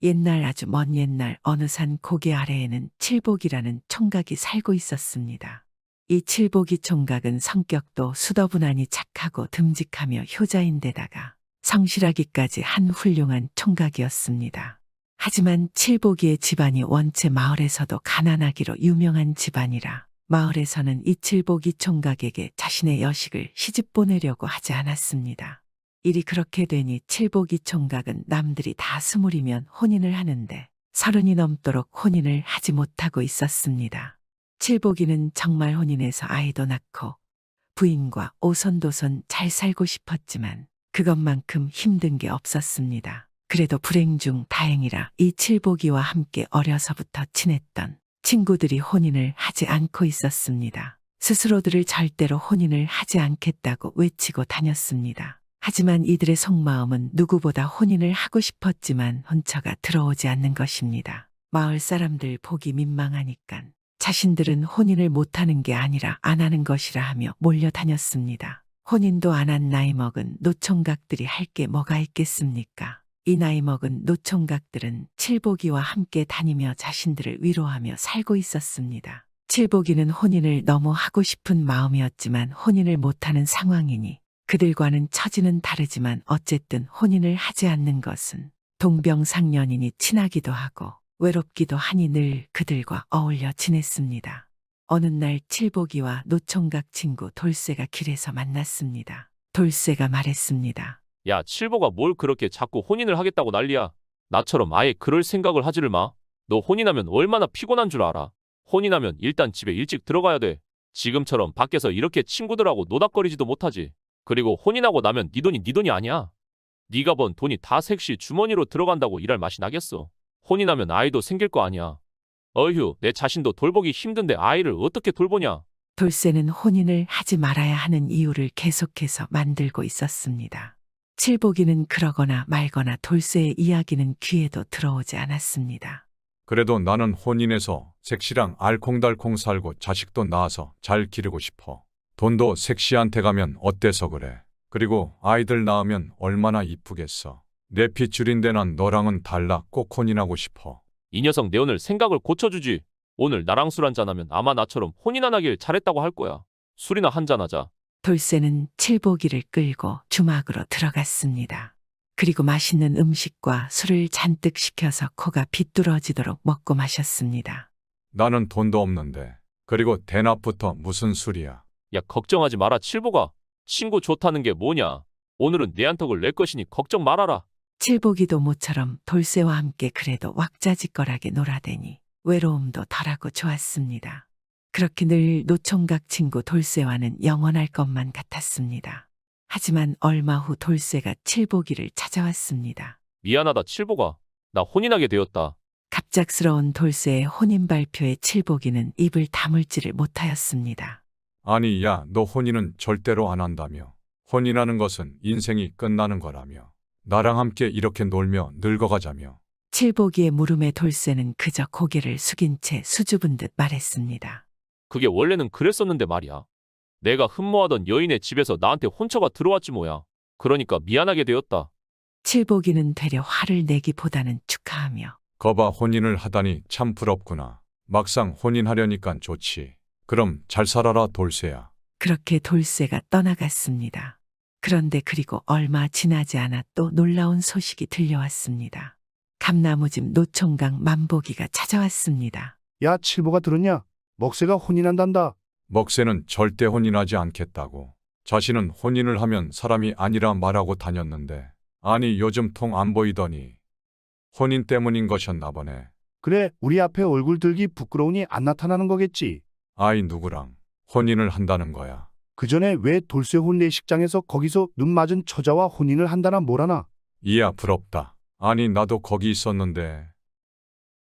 S1: 옛날 아주 먼 옛날 어느 산 고개 아래에는 칠복이라는 총각이 살고 있었습니다. 이 칠복이 총각은 성격도 수더분하니 착하고 듬직하며 효자인데다가 성실하기까지 한 훌륭한 총각이었습니다. 하지만 칠복이의 집안이 원체 마을에서도 가난하기로 유명한 집안이라 마을에서는 이 칠복이 총각에게 자신의 여식을 시집 보내려고 하지 않았습니다. 일이 그렇게 되니 칠복이 총각은 남들이 다 20이면 혼인을 하는데 30이 넘도록 혼인을 하지 못하고 있었습니다. 칠복이는 정말 혼인해서 아이도 낳고 부인과 오손도손 잘 살고 싶었지만 그것만큼 힘든 게 없었습니다. 그래도 불행 중 다행이라 이 칠복이와 함께 어려서부터 친했던 친구들이 혼인을 하지 않고 있었습니다. 스스로들을 절대로 혼인을 하지 않겠다고 외치고 다녔습니다. 하지만 이들의 속마음은 누구보다 혼인을 하고 싶었지만 혼처가 들어오지 않는 것입니다. 마을 사람들 보기 민망하니깐 자신들은 혼인을 못하는 게 아니라 안 하는 것이라 하며 몰려다녔습니다. 혼인도 안 한 나이 먹은 노총각들이 할 게 뭐가 있겠습니까? 이 나이 먹은 노총각들은 칠복이와 함께 다니며 자신들을 위로하며 살고 있었습니다. 칠복이는 혼인을 너무 하고 싶은 마음이었지만 혼인을 못하는 상황이니 그들과는 처지는 다르지만 어쨌든 혼인을 하지 않는 것은 동병상련이니 친하기도 하고 외롭기도 하니 늘 그들과 어울려 지냈습니다. 어느 날 칠복이와 노총각 친구 돌쇠가 길에서 만났습니다. 돌쇠가 말했습니다.
S2: 야, 칠보가 뭘 그렇게 자꾸 혼인을 하겠다고 난리야. 나처럼 아예 그럴 생각을 하지를 마. 너 혼인하면 얼마나 피곤한 줄 알아. 혼인하면 일단 집에 일찍 들어가야 돼. 지금처럼 밖에서 이렇게 친구들하고 노닥거리지도 못하지. 그리고 혼인하고 나면 네 돈이 아니야. 네가 번 돈이 다 색시 주머니로 들어간다고 일할 맛이 나겠어. 혼인하면 아이도 생길 거 아니야. 어휴, 내 자신도 돌보기 힘든데 아이를 어떻게 돌보냐.
S1: 돌쇠는 혼인을 하지 말아야 하는 이유를 계속해서 만들고 있었습니다. 칠복이는 그러거나 말거나 돌쇠의 이야기는 귀에도 들어오지 않았습니다.
S11: 그래도 나는 혼인해서 색시랑 알콩달콩 살고 자식도 낳아서 잘 기르고 싶어. 돈도 색시한테 가면 어때서 그래. 그리고 아이들 낳으면 얼마나 이쁘겠어. 내 핏줄인데 난 너랑은 달라. 꼭 혼인하고 싶어.
S2: 이 녀석 내 오늘 생각을 고쳐주지. 오늘 나랑 술 한잔하면 아마 나처럼 혼인 안 하길 잘했다고 할 거야. 술이나 한잔하자.
S1: 돌쇠는 칠복이를 끌고 주막으로 들어갔습니다. 그리고 맛있는 음식과 술을 잔뜩 시켜서 코가 비뚤어지도록 먹고 마셨습니다.
S11: 나는 돈도 없는데. 그리고 대낮부터 무슨 술이야.
S2: 야, 걱정하지 마라 칠보가. 친구 좋다는 게 뭐냐. 오늘은 내 한턱을 낼 것이니 걱정 말아라.
S1: 칠복이도 모처럼 돌쇠와 함께 그래도 왁자지껄하게 놀아대니 외로움도 덜하고 좋았습니다. 그렇게 늘 노총각 친구 돌쇠와는 영원할 것만 같았습니다. 하지만 얼마 후 돌쇠가 칠복이를 찾아왔습니다.
S2: 미안하다 칠보가. 나 혼인하게 되었다.
S1: 갑작스러운 돌쇠의 혼인 발표에 칠복이는 입을 다물지를 못하였습니다.
S11: 아니, 야, 너 혼인은 절대로 안 한다며. 혼인하는 것은 인생이 끝나는 거라며. 나랑 함께 이렇게 놀며 늙어가자며.
S1: 칠복이의 물음에 돌쇠는 그저 고개를 숙인 채 수줍은 듯 말했습니다.
S2: 그게 원래는 그랬었는데 말이야. 내가 흠모하던 여인의 집에서 나한테 혼처가 들어왔지 뭐야. 그러니까 미안하게 되었다.
S1: 칠복이는 되려 화를 내기보다는 축하하며
S11: 거봐, 혼인을 하다니 참 부럽구나. 막상 혼인하려니깐 좋지. 그럼 잘 살아라 돌쇠야.
S1: 그렇게 돌쇠가 떠나갔습니다. 그런데 그리고 얼마 지나지 않아 또 놀라운 소식이 들려왔습니다. 감나무집 노총각 만보기가 찾아왔습니다.
S9: 야, 칠보가 들었냐? 먹새가 혼인한단다.
S11: 먹새는 절대 혼인하지 않겠다고. 자신은 혼인을 하면 사람이 아니라 말하고 다녔는데. 아니, 요즘 통 안 보이더니. 혼인 때문인 것이었나 보네.
S9: 그래, 우리 앞에 얼굴 들기 부끄러우니 안 나타나는 거겠지.
S11: 아이 누구랑 혼인을 한다는 거야.
S9: 그 전에 왜 돌쇠 혼례식장에서 거기서 눈 맞은 처자와 혼인을 한다나 뭐라나.
S11: 이야 부럽다. 아니 나도 거기 있었는데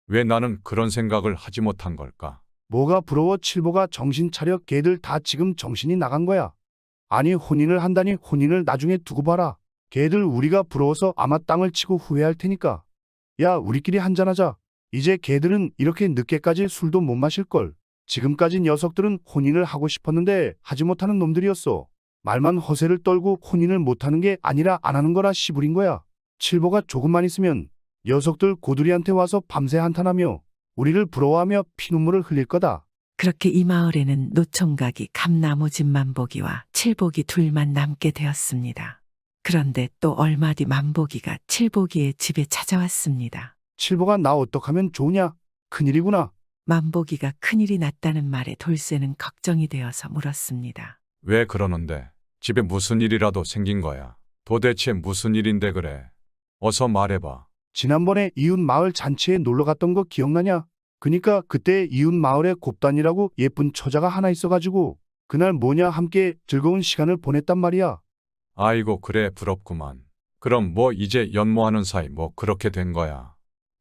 S11: 왜 나는 그런 생각을 하지 못한 걸까?
S9: 뭐가 부러워. 칠보가 정신 차려. 걔들 다 지금 정신이 나간 거야. 아니 혼인을 한다니. 혼인을 나중에 두고 봐라. 걔들 우리가 부러워서 아마 땅을 치고 후회할 테니까. 야 우리끼리 한잔하자. 이제 걔들은 이렇게 늦게까지 술도 못 마실걸. 지금까지 녀석들은 혼인을 하고 싶었는데 하지 못하는 놈들이었어. 말만 허세를 떨고 혼인을 못하는 게 아니라 안 하는 거라 씨부린 거야. 칠보가 조금만 있으면 녀석들 고두리한테 와서 밤새 한탄하며 우리를 부러워하며 피눈물을 흘릴 거다.
S1: 그렇게 이 마을에는 노총각이 감나무집 만보기와 칠보기 둘만 남게 되었습니다. 그런데 또 얼마 뒤 만보기가 칠보기의 집에 찾아왔습니다.
S9: 칠보가 나 어떡하면 좋으냐? 큰일이구나.
S1: 만보기가 큰일이 났다는 말에 돌쇠는 걱정이 되어서 물었습니다.
S11: 왜 그러는데? 집에 무슨 일이라도 생긴 거야? 도대체 무슨 일인데 그래? 어서 말해봐.
S9: 지난번에 이웃 마을 잔치에 놀러 갔던 거 기억나냐? 그니까 그때 이웃 마을에 곱단이라고 예쁜 처자가 하나 있어가지고 그날 뭐냐 함께 즐거운 시간을 보냈단 말이야.
S11: 아이고 그래 부럽구만. 그럼 뭐 이제 연모하는 사이 뭐 그렇게 된 거야?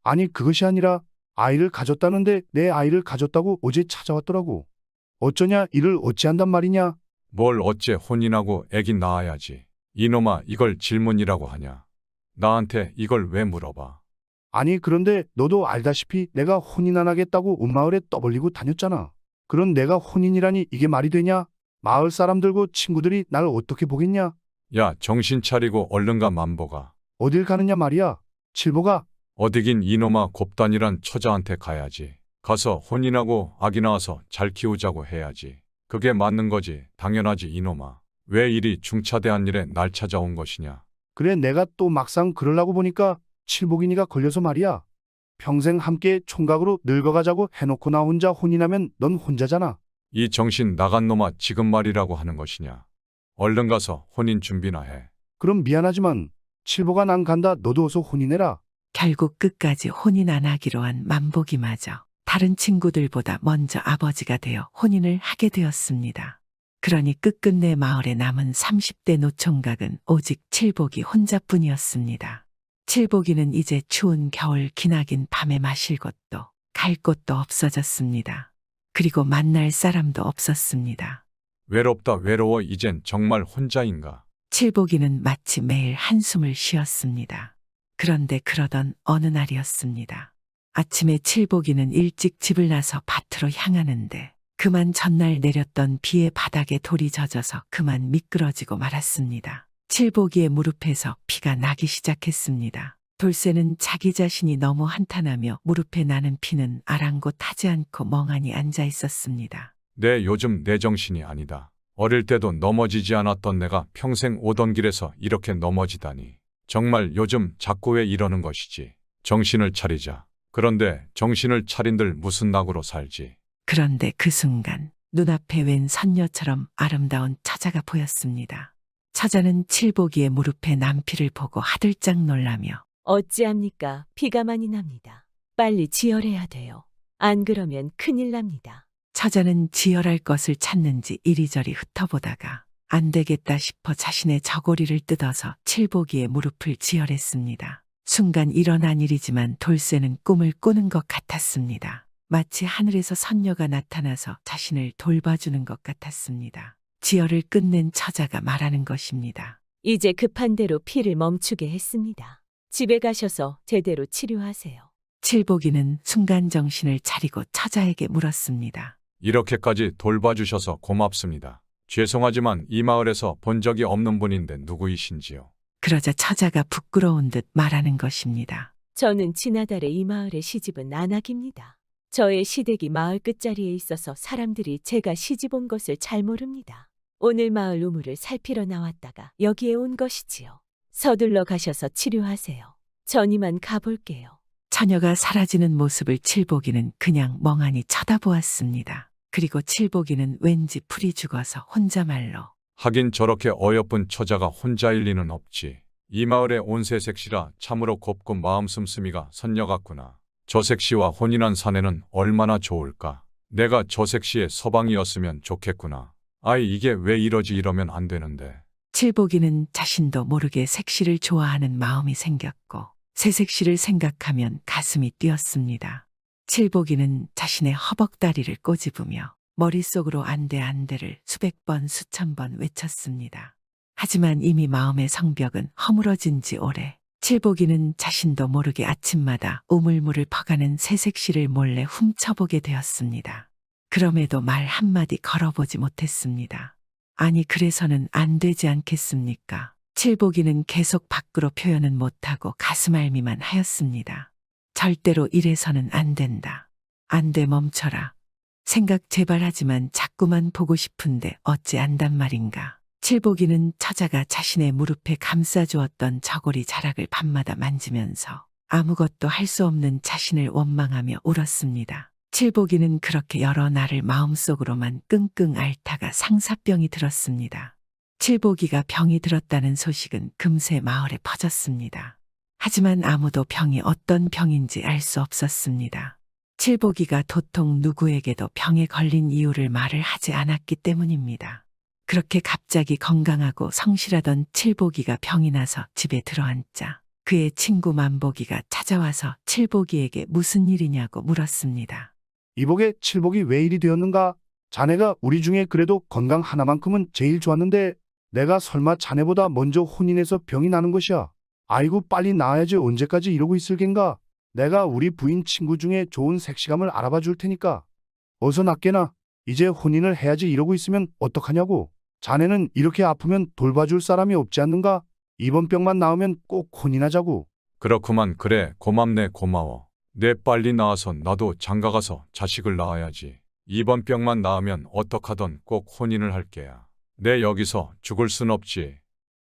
S9: 아니 그것이 아니라 아이를 가졌다는데 내 아이를 가졌다고 어제 찾아왔더라고. 어쩌냐 이를 어찌한단 말이냐.
S11: 뭘 어째 혼인하고 애기 낳아야지. 이놈아 이걸 질문이라고 하냐? 나한테 이걸 왜 물어봐?
S9: 아니 그런데 너도 알다시피 내가 혼인 안 하겠다고 온 마을에 떠벌리고 다녔잖아. 그런 내가 혼인이라니 이게 말이 되냐? 마을 사람들고 친구들이 날 어떻게 보겠냐?
S11: 야 정신 차리고 얼른 가 만보가.
S9: 어딜 가느냐 말이야. 칠보가.
S11: 어디긴 이놈아 곱단이란 처자한테 가야지. 가서 혼인하고 아기 낳아서 잘 키우자고 해야지. 그게 맞는 거지. 당연하지 이놈아. 왜 이리 중차대한 일에 날 찾아온 것이냐.
S9: 그래 내가 또 막상 그러려고 보니까 칠복이니가 걸려서 말이야. 평생 함께 총각으로 늙어가자고 해놓고 나 혼자 혼인하면 넌 혼자잖아.
S11: 이 정신 나간 놈아 지금 말이라고 하는 것이냐. 얼른 가서 혼인 준비나 해.
S9: 그럼 미안하지만 칠보가 난 간다. 너도 어서 혼인해라.
S1: 결국 끝까지 혼인 안 하기로 한 만보기마저 다른 친구들보다 먼저 아버지가 되어 혼인을 하게 되었습니다. 그러니 끝끝내 마을에 남은 30대 노총각은 오직 칠복이 혼자뿐이었습니다. 칠복이는 이제 추운 겨울 기나긴 밤에 마실 곳도 갈 곳도 없어졌습니다. 그리고 만날 사람도 없었습니다.
S11: 외롭다 외로워 이젠 정말 혼자인가.
S1: 칠복이는 마치 매일 한숨을 쉬었습니다. 그런데 그러던 어느 날이었습니다. 아침에 칠복이는 일찍 집을 나서 밭으로 향하는데 그만 전날 내렸던 비에 바닥에 돌이 젖어서 그만 미끄러지고 말았습니다. 칠복이의 무릎에서 피가 나기 시작했습니다. 돌쇠는 자기 자신이 너무 한탄하며 무릎에 나는 피는 아랑곳하지 않고 멍하니 앉아 있었습니다.
S11: 내 요즘 내 정신이 아니다. 어릴 때도 넘어지지 않았던 내가 평생 오던 길에서 이렇게 넘어지다니. 정말 요즘 자꾸 왜 이러는 것이지. 정신을 차리자. 그런데 정신을 차린들 무슨 낙으로 살지.
S1: 그런데 그 순간 눈앞에 웬 선녀처럼 아름다운 처자가 보였습니다. 처자는 칠복이의 무릎에 난 피를 보고 하들짝 놀라며
S4: 어찌합니까? 피가 많이 납니다. 빨리 지혈해야 돼요. 안 그러면 큰일 납니다.
S1: 처자는 지혈할 것을 찾는지 이리저리 흩어보다가 안 되겠다 싶어 자신의 저고리를 뜯어서 칠복이의 무릎을 지혈했습니다. 순간 일어난 일이지만 돌쇠는 꿈을 꾸는 것 같았습니다. 마치 하늘에서 선녀가 나타나서 자신을 돌봐주는 것 같았습니다. 지혈을 끝낸 처자가 말하는 것입니다.
S4: 이제 급한 대로 피를 멈추게 했습니다. 집에 가셔서 제대로 치료하세요.
S1: 칠복이는 순간 정신을 차리고 처자에게 물었습니다.
S11: 이렇게까지 돌봐주셔서 고맙습니다. 죄송하지만 이 마을에서 본 적이 없는 분인데 누구이신지요?
S1: 그러자 처자가 부끄러운 듯 말하는 것입니다.
S4: 저는 지나달에 이 마을의 시집은 안악입니다. 저의 시댁이 마을 끝자리에 있어서 사람들이 제가 시집 온 것을 잘 모릅니다. 오늘 마을 우물을 살피러 나왔다가 여기에 온 것이지요. 서둘러 가셔서 치료하세요. 전 이만 가볼게요.
S1: 처녀가 사라지는 모습을 칠복이는 그냥 멍하니 쳐다보았습니다. 그리고 칠복이는 왠지 풀이 죽어서 혼자말로
S11: 하긴 저렇게 어여쁜 처자가 혼자일 리는 없지. 이 마을의 온세 색시라 참으로 곱고 마음 씀씀이가 선녀 같구나. 저 색시와 혼인한 사내는 얼마나 좋을까. 내가 저 색시의 서방이었으면 좋겠구나. 아이 이게 왜 이러지 이러면 안 되는데.
S1: 칠복이는 자신도 모르게 색시를 좋아하는 마음이 생겼고 새색시를 생각하면 가슴이 뛰었습니다. 칠복이는 자신의 허벅다리를 꼬집으며 머릿속으로 안돼 안돼를 수백 번 수천 번 외쳤습니다. 하지만 이미 마음의 성벽은 허물어진 지 오래. 칠복이는 자신도 모르게 아침마다 우물물을 퍼가는 새색시를 몰래 훔쳐보게 되었습니다. 그럼에도 말 한마디 걸어보지 못했습니다. 아니 그래서는 안 되지 않겠습니까? 칠복이는 계속 밖으로 표현은 못하고 가슴 앓미만 하였습니다. 절대로 이래서는 안 된다. 안 돼 멈춰라. 생각 제발 하지만 자꾸만 보고 싶은데 어찌 안단 말인가. 칠복이는 처자가 자신의 무릎에 감싸주었던 저고리 자락을 밤마다 만지면서 아무것도 할 수 없는 자신을 원망하며 울었습니다. 칠복이는 그렇게 여러 날을 마음속으로만 끙끙 앓다가 상사병이 들었습니다. 칠복이가 병이 들었다는 소식은 금세 마을에 퍼졌습니다. 하지만 아무도 병이 어떤 병인지 알 수 없었습니다. 칠복이가 도통 누구에게도 병에 걸린 이유를 말을 하지 않았기 때문입니다. 그렇게 갑자기 건강하고 성실하던 칠복이가 병이 나서 집에 들어앉자 그의 친구 만복이가 찾아와서 칠복이에게 무슨 일이냐고 물었습니다.
S9: 이복의 칠복이 왜 이리 되었는가? 자네가 우리 중에 그래도 건강 하나만큼은 제일 좋았는데 내가 설마 자네보다 먼저 혼인해서 병이 나는 것이야. 아이고 빨리 나아야지 언제까지 이러고 있을 겐가. 내가 우리 부인 친구 중에 좋은 색시감을 알아봐 줄 테니까. 어서 낫게나. 이제 혼인을 해야지 이러고 있으면 어떡하냐고. 자네는 이렇게 아프면 돌봐줄 사람이 없지 않는가? 이번 병만 나으면 꼭 혼인하자고.
S11: 그렇구만. 그래 고맙네 고마워. 내 빨리 나아서 나도 장가가서 자식을 낳아야지. 이번 병만 나으면 어떡하던 꼭 혼인을 할 게야. 내 여기서 죽을 순 없지.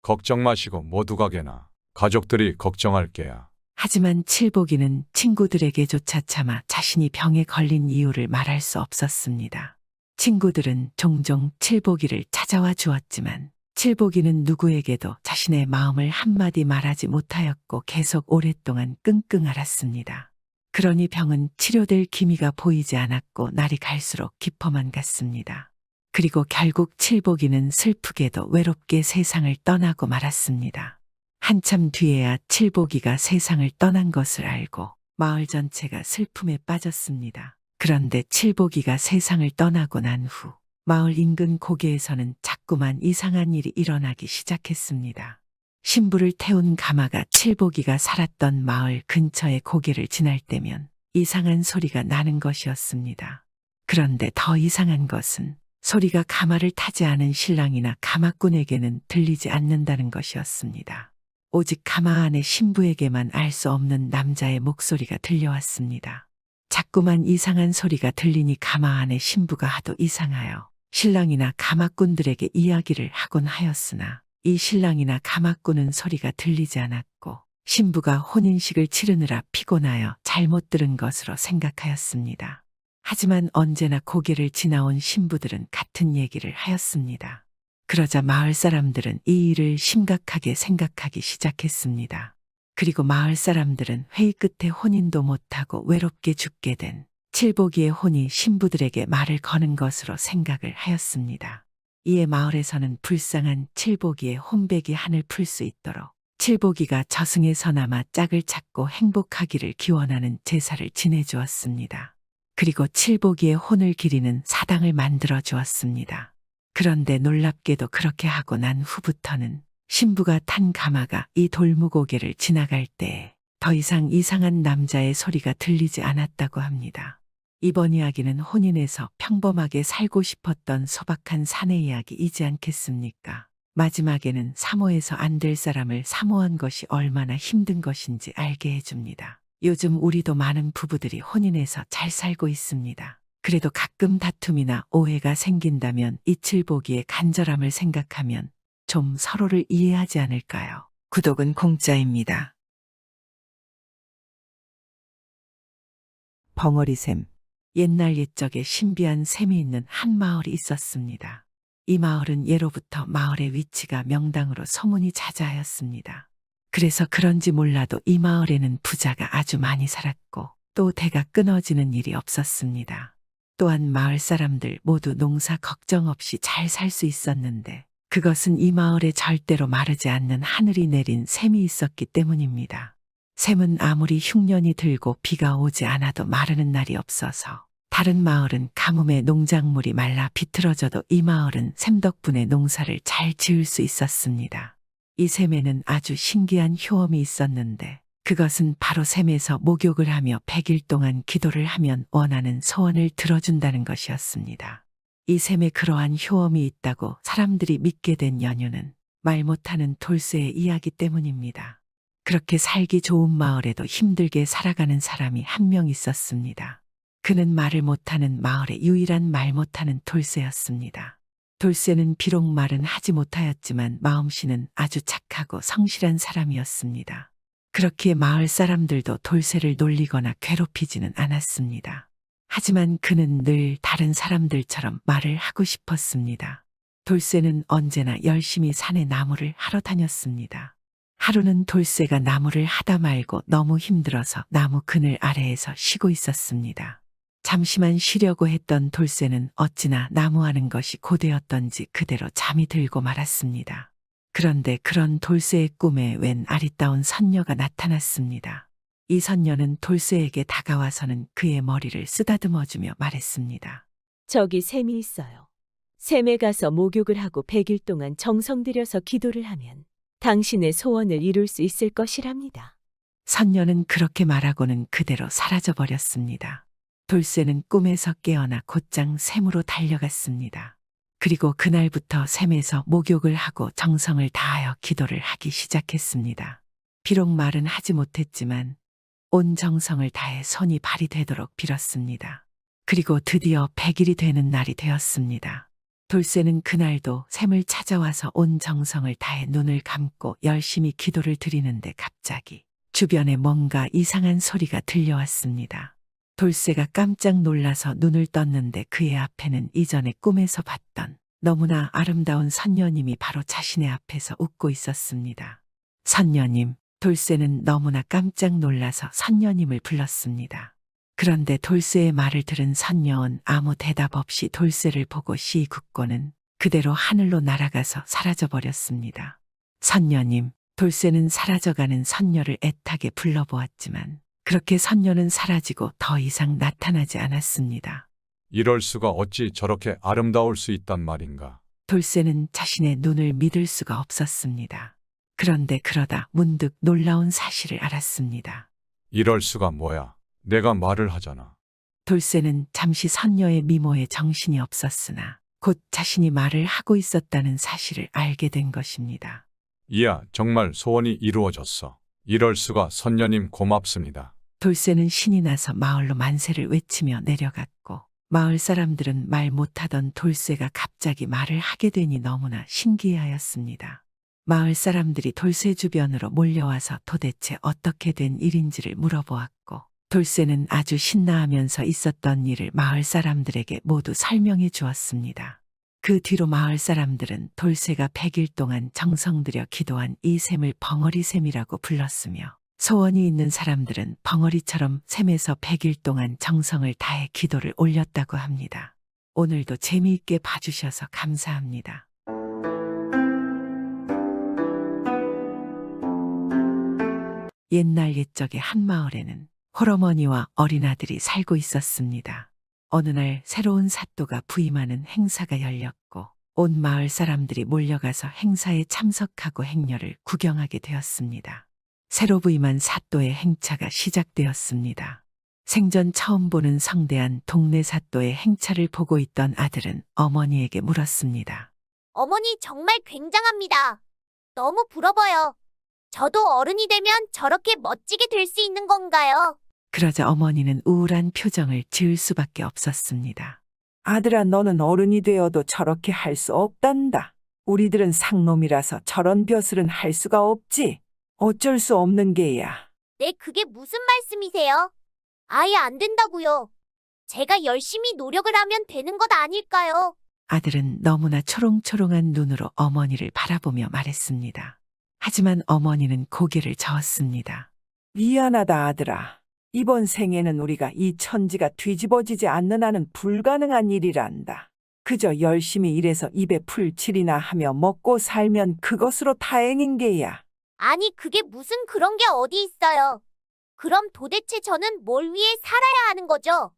S11: 걱정 마시고 모두 가게나. 가족들이 걱정할 게야.
S1: 하지만 칠복이는 친구들에게조차 차마 자신이 병에 걸린 이유를 말할 수 없었습니다. 친구들은 종종 칠복이를 찾아와 주었지만 칠복이는 누구에게도 자신의 마음을 한마디 말하지 못하였고 계속 오랫동안 끙끙 앓았습니다. 그러니 병은 치료될 기미가 보이지 않았고 날이 갈수록 깊어만 갔습니다. 그리고 결국 칠복이는 슬프게도 외롭게 세상을 떠나고 말았습니다. 한참 뒤에야 칠복이가 세상을 떠난 것을 알고 마을 전체가 슬픔에 빠졌습니다. 그런데 칠복이가 세상을 떠나고 난 후 마을 인근 고개에서는 자꾸만 이상한 일이 일어나기 시작했습니다. 신부를 태운 가마가 칠복이가 살았던 마을 근처의 고개를 지날 때면 이상한 소리가 나는 것이었습니다. 그런데 더 이상한 것은 소리가 가마를 타지 않은 신랑이나 가마꾼에게는 들리지 않는다는 것이었습니다. 오직 가마 안의 신부에게만 알 수 없는 남자의 목소리가 들려왔습니다. 자꾸만 이상한 소리가 들리니 가마 안의 신부가 하도 이상하여 신랑이나 가마꾼들에게 이야기를 하곤 하였으나 이 신랑이나 가마꾼은 소리가 들리지 않았고 신부가 혼인식을 치르느라 피곤하여 잘못 들은 것으로 생각하였습니다. 하지만 언제나 고개를 지나온 신부들은 같은 얘기를 하였습니다. 그러자 마을 사람들은 이 일을 심각하게 생각하기 시작했습니다. 그리고 마을 사람들은 회의 끝에 혼인도 못하고 외롭게 죽게 된 칠복이의 혼이 신부들에게 말을 거는 것으로 생각을 하였습니다. 이에 마을에서는 불쌍한 칠복이의 혼백이 한을 풀 수 있도록 칠복이가 저승에서나마 짝을 찾고 행복하기를 기원하는 제사를 지내주었습니다. 그리고 칠복이의 혼을 기리는 사당을 만들어 주었습니다. 그런데 놀랍게도 그렇게 하고 난 후부터는 신부가 탄 가마가 이 돌무고개를 지나갈 때에 더 이상 이상한 남자의 소리가 들리지 않았다고 합니다. 이번 이야기는 혼인해서 평범하게 살고 싶었던 소박한 사내 이야기이지 않겠습니까? 마지막에는 사모해서 안 될 사람을 사모한 것이 얼마나 힘든 것인지 알게 해줍니다. 요즘 우리도 많은 부부들이 혼인해서 잘 살고 있습니다. 그래도 가끔 다툼이나 오해가 생긴다면 이칠보기의 간절함을 생각하면 좀 서로를 이해하지 않을까요? 구독은 공짜입니다. 벙어리샘. 옛날 옛적에 신비한 샘이 있는 한 마을이 있었습니다. 이 마을은 예로부터 마을의 위치가 명당으로 소문이 자자하였습니다. 그래서 그런지 몰라도 이 마을에는 부자가 아주 많이 살았고 또 대가 끊어지는 일이 없었습니다. 또한 마을 사람들 모두 농사 걱정 없이 잘 살 수 있었는데 그것은 이 마을에 절대로 마르지 않는 하늘이 내린 샘이 있었기 때문입니다. 샘은 아무리 흉년이 들고 비가 오지 않아도 마르는 날이 없어서 다른 마을은 가뭄에 농작물이 말라 비틀어져도 이 마을은 샘 덕분에 농사를 잘 지을 수 있었습니다. 이 샘에는 아주 신기한 효험이 있었는데 그것은 바로 샘에서 목욕을 하며 100일 동안 기도를 하면 원하는 소원을 들어준다는 것이었습니다. 이 샘에 그러한 효험이 있다고 사람들이 믿게 된 연유는 말 못하는 돌쇠의 이야기 때문입니다. 그렇게 살기 좋은 마을에도 힘들게 살아가는 사람이 한 명 있었습니다. 그는 말을 못하는 마을의 유일한 말 못하는 돌쇠였습니다. 돌쇠는 비록 말은 하지 못하였지만 마음씨는 아주 착하고 성실한 사람이었습니다. 그렇기에 마을 사람들도 돌쇠를 놀리거나 괴롭히지는 않았습니다. 하지만 그는 늘 다른 사람들처럼 말을 하고 싶었습니다. 돌쇠는 언제나 열심히 산에 나무를 하러 다녔습니다. 하루는 돌쇠가 나무를 하다 말고 너무 힘들어서 나무 그늘 아래에서 쉬고 있었습니다. 잠시만 쉬려고 했던 돌쇠는 어찌나 나무하는 것이 고되었던지 그대로 잠이 들고 말았습니다. 그런데 그런 돌쇠의 꿈에 웬 아리따운 선녀가 나타났습니다. 이 선녀는 돌쇠에게 다가와서는 그의 머리를 쓰다듬어주며 말했습니다.
S4: 저기 샘이 있어요. 샘에 가서 목욕을 하고 100일 동안 정성 들여서 기도를 하면 당신의 소원을 이룰 수 있을 것이랍니다.
S1: 선녀는 그렇게 말하고는 그대로 사라져버렸습니다. 돌쇠는 꿈에서 깨어나 곧장 샘으로 달려갔습니다. 그리고 그날부터 샘에서 목욕을 하고 정성을 다하여 기도를 하기 시작했습니다. 비록 말은 하지 못했지만 온 정성을 다해 손이 발이 되도록 빌었습니다. 그리고 드디어 100일이 되는 날이 되었습니다. 돌쇠는 그날도 샘을 찾아와서 온 정성을 다해 눈을 감고 열심히 기도를 드리는데 갑자기 주변에 뭔가 이상한 소리가 들려왔습니다. 돌쇠가 깜짝 놀라서 눈을 떴는데 그의 앞에는 이전에 꿈에서 봤던 너무나 아름다운 선녀님이 바로 자신의 앞에서 웃고 있었습니다. 선녀님, 돌쇠는 너무나 깜짝 놀라서 선녀님을 불렀습니다. 그런데 돌쇠의 말을 들은 선녀는 아무 대답 없이 돌쇠를 보고 시익 웃고는 그대로 하늘로 날아가서 사라져버렸습니다. 선녀님, 돌쇠는 사라져가는 선녀를 애타게 불러보았지만 그렇게 선녀는 사라지고 더 이상 나타나지 않았습니다.
S11: 이럴 수가 어찌 저렇게 아름다울 수 있단 말인가.
S1: 돌쇠는 자신의 눈을 믿을 수가 없었습니다. 그런데 그러다 문득 놀라운 사실을 알았습니다.
S11: 이럴 수가 뭐야. 내가 말을 하잖아.
S1: 돌쇠는 잠시 선녀의 미모에 정신이 없었으나 곧 자신이 말을 하고 있었다는 사실을 알게 된 것입니다.
S11: 이야, 정말 소원이 이루어졌어. 이럴 수가. 선녀님 고맙습니다.
S1: 돌쇠는 신이 나서 마을로 만세를 외치며 내려갔고 마을 사람들은 말 못하던 돌쇠가 갑자기 말을 하게 되니 너무나 신기해하였습니다. 마을 사람들이 돌쇠 주변으로 몰려와서 도대체 어떻게 된 일인지를 물어보았고 돌쇠는 아주 신나하면서 있었던 일을 마을 사람들에게 모두 설명해 주었습니다. 그 뒤로 마을 사람들은 돌쇠가 100일 동안 정성 들여 기도한 이 샘을 벙어리샘이라고 불렀으며 소원이 있는 사람들은 벙어리처럼 샘에서 100일 동안 정성을 다해 기도를 올렸다고 합니다. 오늘도 재미있게 봐주셔서 감사합니다. 옛날 옛적의 한 마을에는 홀어머니와 어린아들이 살고 있었습니다. 어느 날 새로운 사또가 부임하는 행사가 열렸고 온 마을 사람들이 몰려가서 행사에 참석하고 행렬을 구경하게 되었습니다. 새로 부임한 사또의 행차가 시작되었습니다. 생전 처음 보는 성대한 동네 사또의 행차를 보고 있던 아들은 어머니에게 물었습니다.
S12: 어머니 정말 굉장합니다. 너무 부러워요. 저도 어른이 되면 저렇게 멋지게 될 수 있는 건가요?
S1: 그러자 어머니는 우울한 표정을 지을 수밖에 없었습니다.
S13: 아들아, 너는 어른이 되어도 저렇게 할 수 없단다. 우리들은 상놈이라서 저런 벼슬은 할 수가 없지. 어쩔 수 없는 게야.
S12: 네, 그게 무슨 말씀이세요? 아예 안 된다고요. 제가 열심히 노력을 하면 되는 것 아닐까요?
S1: 아들은 너무나 초롱초롱한 눈으로 어머니를 바라보며 말했습니다. 하지만 어머니는 고개를 저었습니다.
S13: 미안하다, 아들아. 이번 생에는 우리가 이 천지가 뒤집어지지 않는 한은 불가능한 일이란다. 그저 열심히 일해서 입에 풀칠이나 하며 먹고 살면 그것으로 다행인 게야.
S12: 아니, 그게 무슨 그런 게 어디 있어요. 그럼 도대체 저는 뭘 위해 살아야 하는 거죠?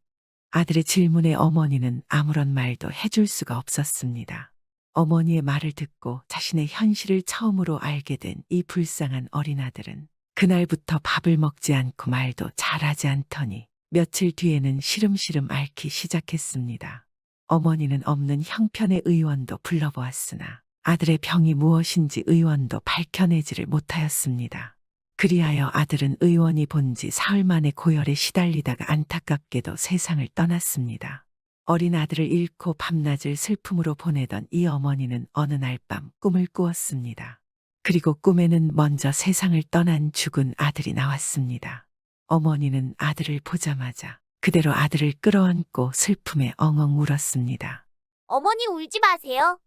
S1: 아들의 질문에 어머니는 아무런 말도 해줄 수가 없었습니다. 어머니의 말을 듣고 자신의 현실을 처음으로 알게 된 이 불쌍한 어린아들은 그날부터 밥을 먹지 않고 말도 잘하지 않더니 며칠 뒤에는 시름시름 앓기 시작했습니다. 어머니는 없는 형편의 의원도 불러보았으나 아들의 병이 무엇인지 의원도 밝혀내지를 못하였습니다. 그리하여 아들은 의원이 본지 사흘 만에 고열에 시달리다가 안타깝게도 세상을 떠났습니다. 어린 아들을 잃고 밤낮을 슬픔으로 보내던 이 어머니는 어느 날 밤 꿈을 꾸었습니다. 그리고 꿈에는 먼저 세상을 떠난 죽은 아들이 나왔습니다. 어머니는 아들을 보자마자 그대로 아들을 끌어안고 슬픔에 엉엉 울었습니다.
S12: 어머니 울지 마세요.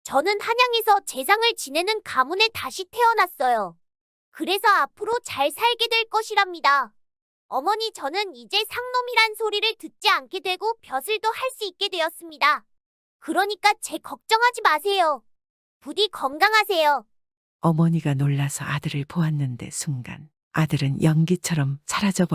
S12: 저는 한양에서 재상을 지내는 가문에 다시 태어났어요. 그래서 앞으로 잘 살게 될 것이랍니다. 어머니, 저는 이제 상놈이란 소리를 듣지 않게 되고 벼슬도 할 수 있게 되었습니다. 그러니까 제 걱정하지 마세요. 부디 건강하세요.
S1: 어머니가 놀라서 아들을 보았는데 순간 아들은 연기처럼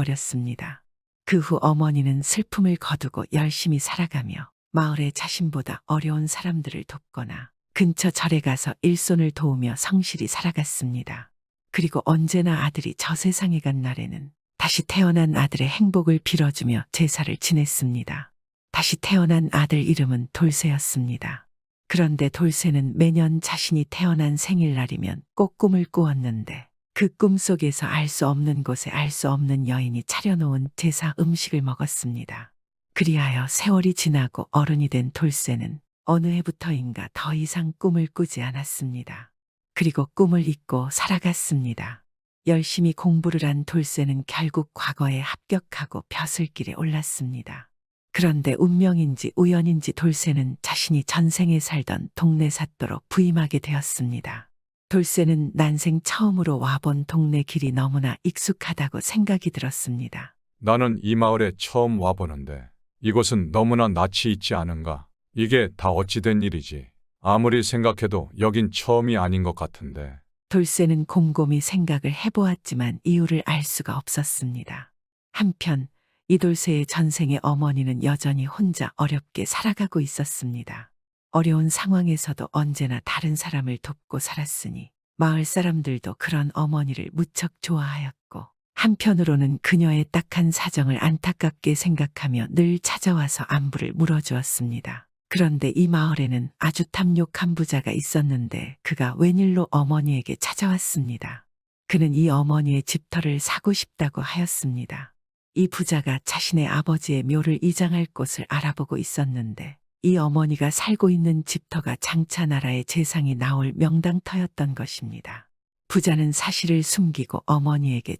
S1: 사라져버렸습니다. 그 후 어머니는 슬픔을 거두고 열심히 살아가며 마을의 자신보다 어려운 사람들을 돕거나 근처 절에 가서 일손을 도우며 성실히 살아갔습니다. 그리고 언제나 아들이 저 세상에 간 날에는 다시 태어난 아들의 행복을 빌어주며 제사를 지냈습니다. 다시 태어난 아들 이름은 돌쇠였습니다. 그런데 돌쇠는 매년 자신이 태어난 생일날이면 꼭 꿈을 꾸었는데 그 꿈속에서 알 수 없는 곳에 알 수 없는 여인이 차려놓은 제사 음식을 먹었습니다. 그리하여 세월이 지나고 어른이 된 돌쇠는 어느 해부터인가 더 이상 꿈을 꾸지 않았습니다. 그리고 꿈을 잊고 살아갔습니다. 열심히 공부를 한 돌쇠는 결국 과거에 합격하고 벼슬길에 올랐습니다. 그런데 운명인지 우연인지 돌쇠는 자신이 전생에 살던 동네 사또로 부임하게 되었습니다. 돌쇠는 난생 처음으로 와본 동네 길이 너무나 익숙하다고 생각이 들었습니다.
S11: 나는 이 마을에 처음 와보는데 이곳은 너무나 낯이 있지 않은가? 이게 다 어찌 된 일이지? 아무리 생각해도 여긴 처음이 아닌 것 같은데.
S1: 돌쇠는 곰곰이 생각을 해보았지만 이유를 알 수가 없었습니다. 한편 이 돌쇠의 전생의 어머니는 여전히 혼자 어렵게 살아가고 있었습니다. 어려운 상황에서도 언제나 다른 사람을 돕고 살았으니 마을 사람들도 그런 어머니를 무척 좋아하였고 한편으로는 그녀의 딱한 사정을 안타깝게 생각하며 늘 찾아와서 안부를 물어주었습니다. 그런데 이 마을에는 아주 탐욕한 부자가 있었는데 그가 웬일로 어머니에게 찾아왔습니다. 그는 이 어머니의 집터를 사고 싶다고 하였습니다. 이 부자가 자신의 아버지의 묘를 이장할 곳을 알아보고 있었는데 이 어머니가 살고 있는 집터가 장차 나라의 재상이 나올 명당터였던 것입니다. 부자는 사실을 숨기고 어머니에게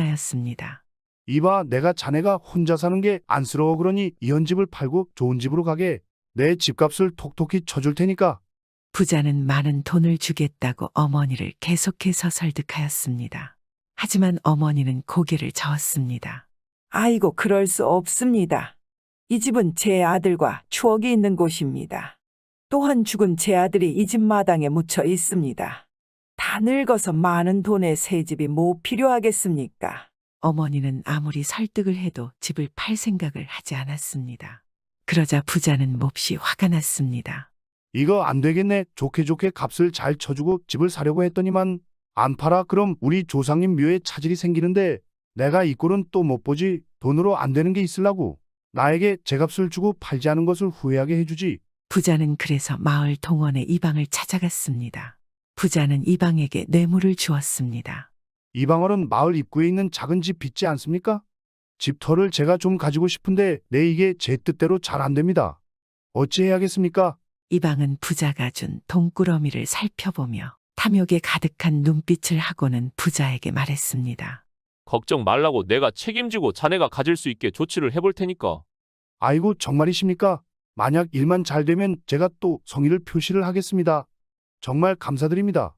S1: 접근하였습니다.
S9: 이봐, 내가 자네가 혼자 사는 게 안쓰러워 그러니 이혼 집을 팔고 좋은 집으로 가게. 내 집값을 톡톡히 쳐줄 테니까.
S1: 부자는 많은 돈을 주겠다고 어머니를 계속해서 설득하였습니다. 하지만 어머니는 고개를 저었습니다.
S13: 아이고, 그럴 수 없습니다. 이 집은 제 아들과 추억이 있는 곳입니다. 또한 죽은 제 아들이 이 집 마당에 묻혀 있습니다. 다 늙어서 많은 돈에 새 집이 뭐 필요하겠습니까?
S1: 어머니는 아무리 설득을 해도 집을 팔 생각을 하지 않았습니다. 그러자 부자는 몹시 화가 났습니다.
S9: 이거 안 되겠네. 좋게 값을 잘 쳐주고 집을 사려고 했더니만 안 팔아. 그럼 우리 조상님 묘에 차질이 생기는데 내가 이 꼴은 또 못 보지. 돈으로 안 되는 게 있으려고. 나에게 제값을 주고 팔지 않은 것을 후회하게 해주지.
S1: 부자는 그래서 마을 동원의 이방을 찾아갔습니다. 부자는 이방에게 뇌물을 주었습니다.
S9: 이방원은 마을 입구에 있는 작은 집 빚지 않습니까? 집터를 제가 좀 가지고 싶은데 이게 제 뜻대로 잘 안 됩니다. 어찌 해야겠습니까?
S1: 이방은 부자가 준 돈꾸러미를 살펴보며 탐욕에 가득한 눈빛을 하고는 부자에게 말했습니다.
S2: 걱정 말라고 내가 책임지고 자네가 가질 수 있게 조치를 해볼 테니까.
S9: 아이고, 정말이십니까? 만약 일만 잘 되면 제가 또 성의를 표시를 하겠습니다. 정말 감사드립니다.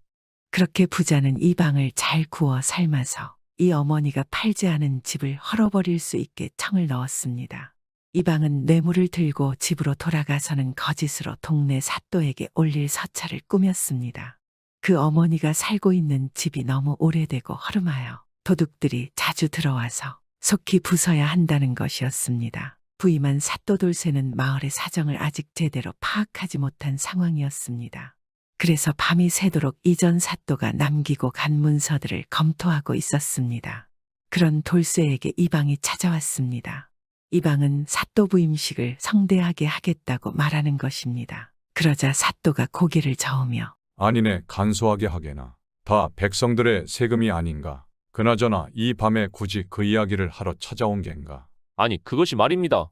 S1: 그렇게 부자는 이방을 잘 구워 삶아서 이 어머니가 팔지 않은 집을 헐어버릴 수 있게 청을 넣었습니다. 이방은 뇌물을 들고 집으로 돌아가서는 거짓으로 동네 사또에게 올릴 서찰을 꾸몄습니다. 그 어머니가 살고 있는 집이 너무 오래되고 허름하여 도둑들이 자주 들어와서 속히 부숴야 한다는 것이었습니다. 부임한 사또 돌쇠는 마을의 사정을 아직 제대로 파악하지 못한 상황이었습니다. 그래서 밤이 새도록 이전 사또가 남기고 간 문서들을 검토하고 있었습니다. 그런 돌쇠에게 이방이 찾아왔습니다. 이방은 사또 부임식을 성대하게 하겠다고 말하는 것입니다. 그러자 사또가 고개를 저으며
S11: 아니네, 간소하게 하게나. 다 백성들의 세금이 아닌가. 그나저나 이 밤에 굳이 그 이야기를 하러 찾아온 겐가.
S2: 아니, 그것이 말입니다.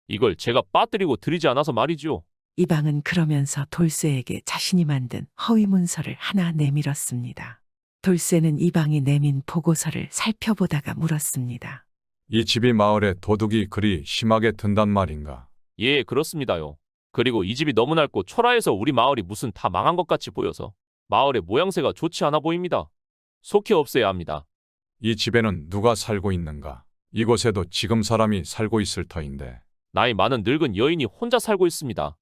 S2: 이걸 제가 빠뜨리고 드리지 않아서 말이지요.
S1: 이방은 그러면서 돌쇠에게 자신이 만든 허위 문서를 하나 내밀었습니다. 돌쇠는 이방이 내민 보고서를 살펴보다가 물었습니다.
S11: 이 집이 마을에 도둑이 그리 심하게 든단 말인가.
S2: 예, 그렇습니다요. 그리고 이 집이 너무 낡고 초라해서 우리 마을이 무슨 다 망한 것 같이 보여서 마을의 모양새가 좋지 않아 보입니다. 속히 없애야 합니다.
S11: 이 집에는 누가 살고 있는가? 이곳에도 지금 사람이 살고 있을 터인데.
S2: 나이 많은 늙은 여인이 혼자 살고 있습니다.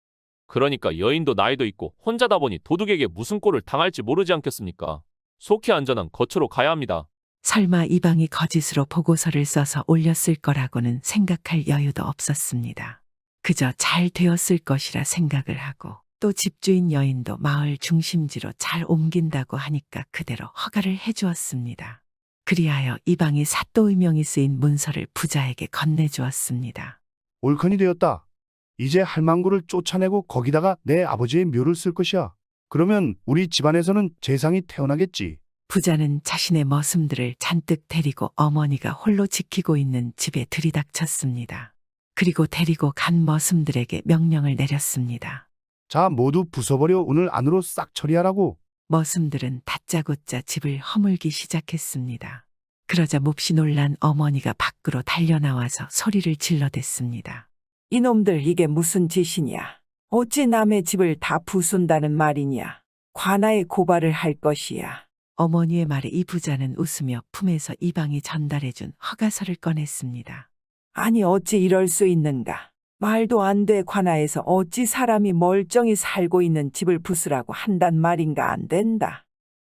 S2: 그러니까 여인도 나이도 있고 혼자다 보니 도둑에게 무슨 꼴을 당할지 모르지 않겠습니까? 속히 안전한 거처로 가야 합니다.
S1: 설마 이방이 거짓으로 보고서를 써서 올렸을 거라고는 생각할 여유도 없었습니다. 그저 잘 되었을 것이라 생각을 하고 또 집주인 여인도 마을 중심지로 잘 옮긴다고 하니까 그대로 허가를 해주었습니다. 그리하여 이방이 사또 의명이 쓰인 문서를 부자에게 건네주었습니다.
S9: 옳거니 되었다. 이제 할망구를 쫓아내고 거기다가 내 아버지의 묘를 쓸 것이야. 그러면 우리 집안에서는 재상이 태어나겠지.
S1: 부자는 자신의 머슴들을 잔뜩 데리고 어머니가 홀로 지키고 있는 집에 들이닥쳤습니다. 그리고 데리고 간 머슴들에게 명령을 내렸습니다.
S9: 자, 모두 부숴버려 오늘 안으로 싹 처리하라고.
S1: 머슴들은 다짜고짜 집을 허물기 시작했습니다. 그러자 몹시 놀란 어머니가 밖으로 달려나와서 소리를 질러댔습니다.
S13: 이놈들 이게 무슨 짓이냐? 어찌 남의 집을 다 부순다는 말이냐? 관아에 고발을 할 것이야.
S1: 어머니의 말에 이 부자는 웃으며 품에서 이방이 전달해준 허가서를 꺼냈습니다.
S13: 아니 어찌 이럴 수 있는가? 말도 안 돼. 관아에서 어찌 사람이 멀쩡히 살고 있는 집을 부수라고 한단 말인가. 안 된다.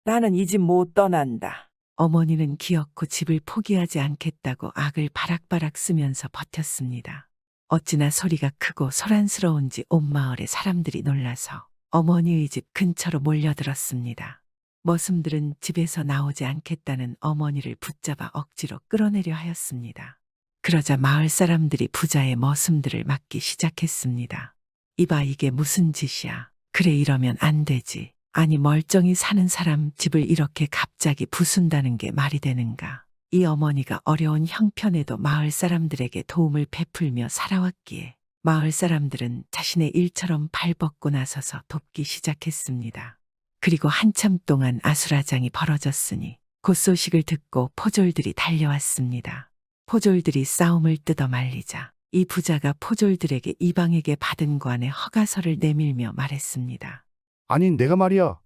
S13: 나는 이 집 못 떠난다.
S1: 어머니는 기어코 집을 포기하지 않겠다고 악을 바락바락 쓰면서 버텼습니다. 어찌나 소리가 크고 소란스러운지 온 마을의 사람들이 놀라서 어머니의 집 근처로 몰려들었습니다. 머슴들은 집에서 나오지 않겠다는 어머니를 붙잡아 억지로 끌어내려 하였습니다. 그러자 마을 사람들이 부자의 머슴들을 막기 시작했습니다. 이봐, 이게 무슨 짓이야. 그래, 이러면 안 되지. 아니, 멀쩡히 사는 사람 집을 이렇게 갑자기 부순다는 게 말이 되는가. 이 어머니가 어려운 형편에도 마을 사람들에게 도움을 베풀며 살아왔기에 마을 사람들은 자신의 일처럼 발벗고 나서서 돕기 시작했습니다. 그리고 한참 동안 아수라장이 벌어졌으니 곧 소식을 듣고 포졸들이 달려왔습니다. 포졸들이 싸움을 뜯어 말리자 이 부자가 포졸들에게 이방에게 받은 관의 허가서를 내밀며 말했습니다.
S9: 아니 내가 말이야.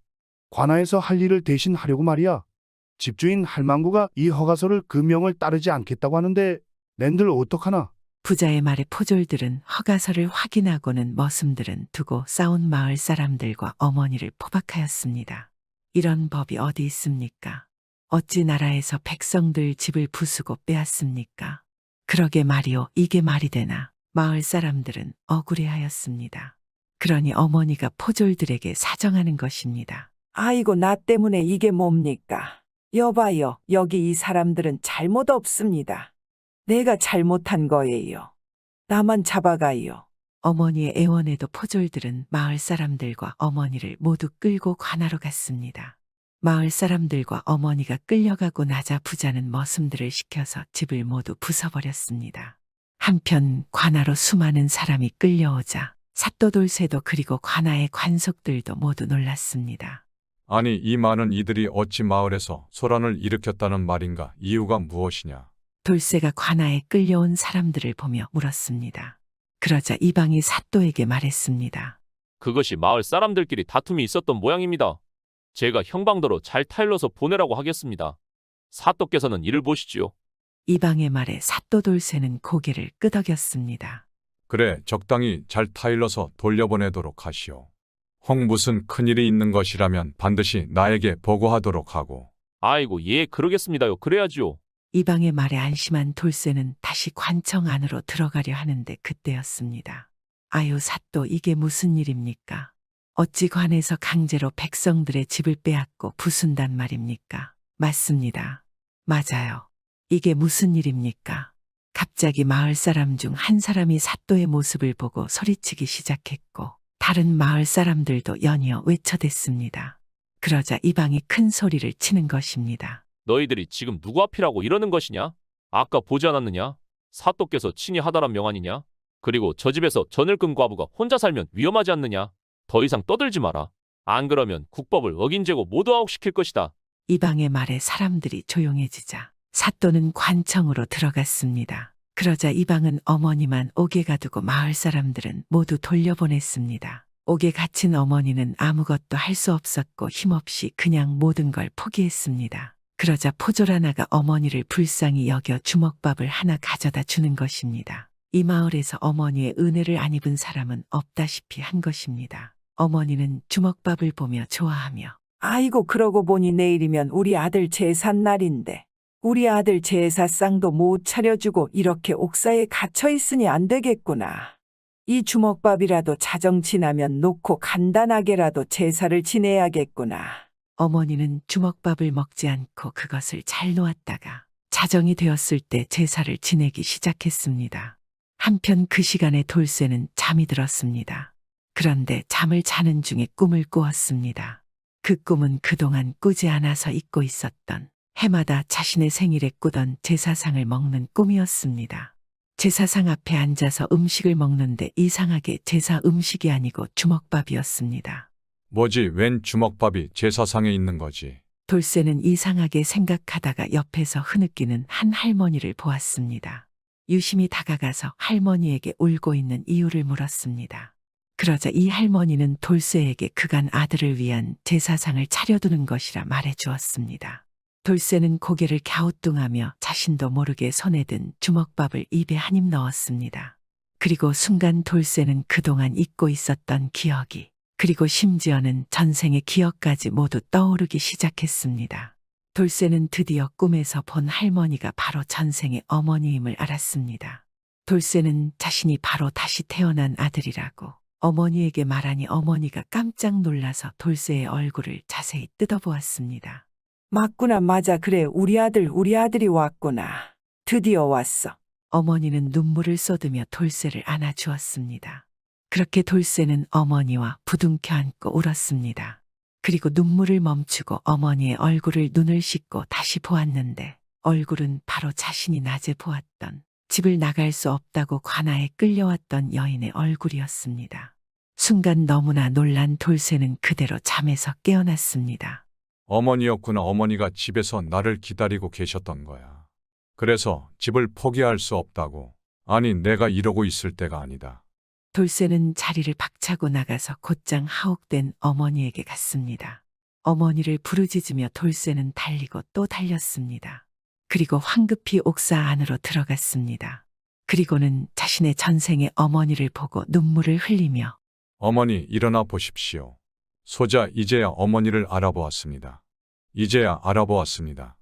S9: 관아에서 할 일을 대신 하려고 말이야. 집주인 할망구가 이 허가서를 그 명을 따르지 않겠다고 하는데 낸들 어떡하나?
S1: 부자의 말에 포졸들은 허가서를 확인하고는 머슴들은 두고 싸운 마을 사람들과 어머니를 포박하였습니다. 이런 법이 어디 있습니까? 어찌 나라에서 백성들 집을 부수고 빼앗습니까? 그러게 말이오, 이게 말이 되나? 마을 사람들은 억울해하였습니다. 그러니 어머니가 포졸들에게 사정하는 것입니다.
S13: 아이고, 나 때문에 이게 뭡니까? 여봐요, 여기 이 사람들은 잘못 없습니다. 내가 잘못한 거예요. 나만 잡아가요.
S1: 어머니의 애원에도 포졸들은 마을 사람들과 어머니를 모두 끌고 관하로 갔습니다. 마을 사람들과 어머니가 끌려가고 나자 부자는 머슴들을 시켜서 집을 모두 부숴버렸습니다. 한편 관하로 수많은 사람이 끌려오자 사또돌쇠도 그리고 관아의 관속들도 모두 놀랐습니다.
S11: 아니 이 많은 이들이 어찌 마을에서 소란을 일으켰다는 말인가? 이유가 무엇이냐?
S1: 돌쇠가 관아에 끌려온 사람들을 보며 물었습니다. 그러자 이방이 사또에게 말했습니다.
S2: 그것이 마을 사람들끼리 다툼이 있었던 모양입니다. 제가 형방도로 잘 타일러서 보내라고 하겠습니다. 사또께서는 이를 보시지요.
S1: 이방의 말에 사또 돌쇠는 고개를 끄덕였습니다.
S11: 그래, 적당히 잘 타일러서 돌려보내도록 하시오. 혹 무슨 큰일이 있는 것이라면 반드시 나에게 보고하도록 하고.
S2: 아이고, 예, 그러겠습니다요. 그래야지요.
S1: 이방의 말에 안심한 돌쇠는 다시 관청 안으로 들어가려 하는데 그때였습니다. 아유, 사또, 이게 무슨 일입니까? 어찌 관에서 강제로 백성들의 집을 빼앗고 부순단 말입니까? 맞습니다. 맞아요. 이게 무슨 일입니까? 갑자기 마을 사람 중 한 사람이 사또의 모습을 보고 소리치기 시작했고 다른 마을 사람들도 연이어 외쳐댔습니다. 그러자 이방이 큰 소리를 치는 것입니다.
S2: 너희들이 지금 누구 앞이라고 이러는 것이냐? 아까 보지 않았느냐? 사또께서 친히 하달한 명하니냐? 그리고 저 집에서 저 늙은 과부가 혼자 살면 위험하지 않느냐? 더 이상 떠들지 마라. 안 그러면 국법을 어긴 죄고 모두 아웃시킬 것이다.
S1: 이방의 말에 사람들이 조용해지자 사또는 관청으로 들어갔습니다. 그러자 이방은 어머니만 옥에 가두고 마을 사람들은 모두 돌려보냈습니다. 옥에 갇힌 어머니는 아무것도 할 수 없었고 힘없이 그냥 모든 걸 포기했습니다. 그러자 포졸 하나가 어머니를 불쌍히 여겨 주먹밥을 하나 가져다 주는 것입니다. 이 마을에서 어머니의 은혜를 안 입은 사람은 없다시피 한 것입니다. 어머니는 주먹밥을 보며 좋아하며
S13: 아이고, 그러고 보니 내일이면 우리 아들 제삿날인데 우리 아들 제사상도 못 차려주고 이렇게 옥사에 갇혀 있으니 안 되겠구나. 이 주먹밥이라도 자정 지나면 놓고 간단하게라도 제사를 지내야겠구나.
S1: 어머니는 주먹밥을 먹지 않고 그것을 잘 놓았다가 자정이 되었을 때 제사를 지내기 시작했습니다. 한편 그 시간에 돌쇠는 잠이 들었습니다. 그런데 잠을 자는 중에 꿈을 꾸었습니다. 그 꿈은 그동안 꾸지 않아서 잊고 있었던 해마다 자신의 생일에 꾸던 제사상을 먹는 꿈이었습니다. 제사상 앞에 앉아서 음식을 먹는데 이상하게 제사 음식이 아니고 주먹밥이었습니다.
S11: 뭐지, 웬 주먹밥이 제사상에 있는 거지?
S1: 돌쇠는 이상하게 생각하다가 옆에서 흐느끼는 한 할머니를 보았습니다. 유심히 다가가서 할머니에게 울고 있는 이유를 물었습니다. 그러자 이 할머니는 돌쇠에게 그간 아들을 위한 제사상을 차려두는 것이라 말해 주었습니다. 돌쇠는 고개를 갸우뚱하며 자신도 모르게 손에 든 주먹밥을 입에 한 입 넣었습니다. 그리고 순간 돌쇠는 그동안 잊고 있었던 기억이 그리고 심지어는 전생의 기억까지 모두 떠오르기 시작했습니다. 돌쇠는 드디어 꿈에서 본 할머니가 바로 전생의 어머니임을 알았습니다. 돌쇠는 자신이 바로 다시 태어난 아들이라고 어머니에게 말하니 어머니가 깜짝 놀라서 돌쇠의 얼굴을 자세히 뜯어보았습니다.
S13: 맞구나, 맞아, 그래, 우리 아들이 왔구나. 드디어 왔어.
S1: 어머니는 눈물을 쏟으며 돌쇠를 안아주었습니다. 그렇게 돌쇠는 어머니와 부둥켜 안고 울었습니다. 그리고 눈물을 멈추고 어머니의 얼굴을 눈을 씻고 다시 보았는데 얼굴은 바로 자신이 낮에 보았던 집을 나갈 수 없다고 관아에 끌려왔던 여인의 얼굴이었습니다. 순간 너무나 놀란 돌쇠는 그대로 잠에서 깨어났습니다.
S11: 어머니였구나. 어머니가 집에서 나를 기다리고 계셨던 거야. 그래서 집을 포기할 수 없다고. 아니, 내가 이러고 있을 때가 아니다.
S1: 돌쇠는 자리를 박차고 나가서 곧장 하옥된 어머니에게 갔습니다. 어머니를 부르짖으며 돌쇠는 달리고 또 달렸습니다. 그리고 황급히 옥사 안으로 들어갔습니다. 그리고는 자신의 전생의 어머니를 보고 눈물을 흘리며
S11: 어머니, 일어나 보십시오. 소자 이제야 어머니를 알아보았습니다. 이제야 알아보았습니다.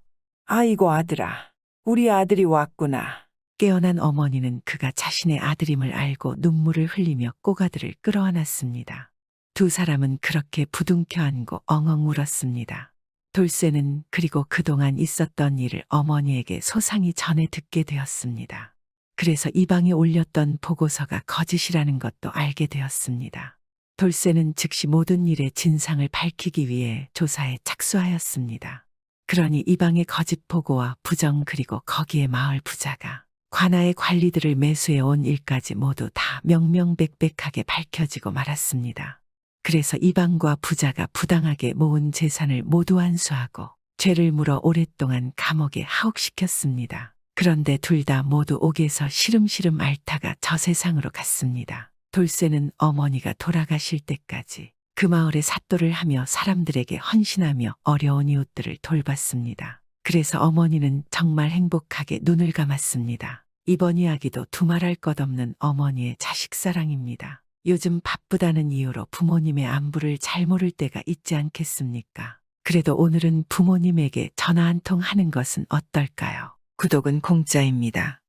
S13: 아이고, 아들아, 우리 아들이 왔구나.
S1: 깨어난 어머니는 그가 자신의 아들임을 알고 눈물을 흘리며 꼬가들을 끌어안았습니다. 두 사람은 그렇게 부둥켜 안고 엉엉 울었습니다. 돌쇠는 그리고 그동안 있었던 일을 어머니에게 소상히 전해 듣게 되었습니다. 그래서 이 방에 올렸던 보고서가 거짓이라는 것도 알게 되었습니다. 돌쇠는 즉시 모든 일의 진상을 밝히기 위해 조사에 착수하였습니다. 그러니 이 방의 거짓 보고와 부정 그리고 거기에 마을 부자가 관아의 관리들을 매수해 온 일까지 모두 다 명명백백하게 밝혀지고 말았습니다. 그래서 이방과 부자가 부당하게 모은 재산을 모두 환수하고 죄를 물어 오랫동안 감옥에 하옥시켰습니다. 그런데 둘 다 모두 옥에서 시름시름 앓다가 저 세상으로 갔습니다. 돌쇠는 어머니가 돌아가실 때까지 그 마을에 사또를 하며 사람들에게 헌신하며 어려운 이웃들을 돌봤습니다. 그래서 어머니는 정말 행복하게 눈을 감았습니다. 이번 이야기도 두말할 것 없는 어머니의 자식사랑입니다. 요즘 바쁘다는 이유로 부모님의 안부를 잘 모를 때가 있지 않겠습니까? 그래도 오늘은 부모님에게 전화 한 통 하는 것은 어떨까요? 구독은 공짜입니다.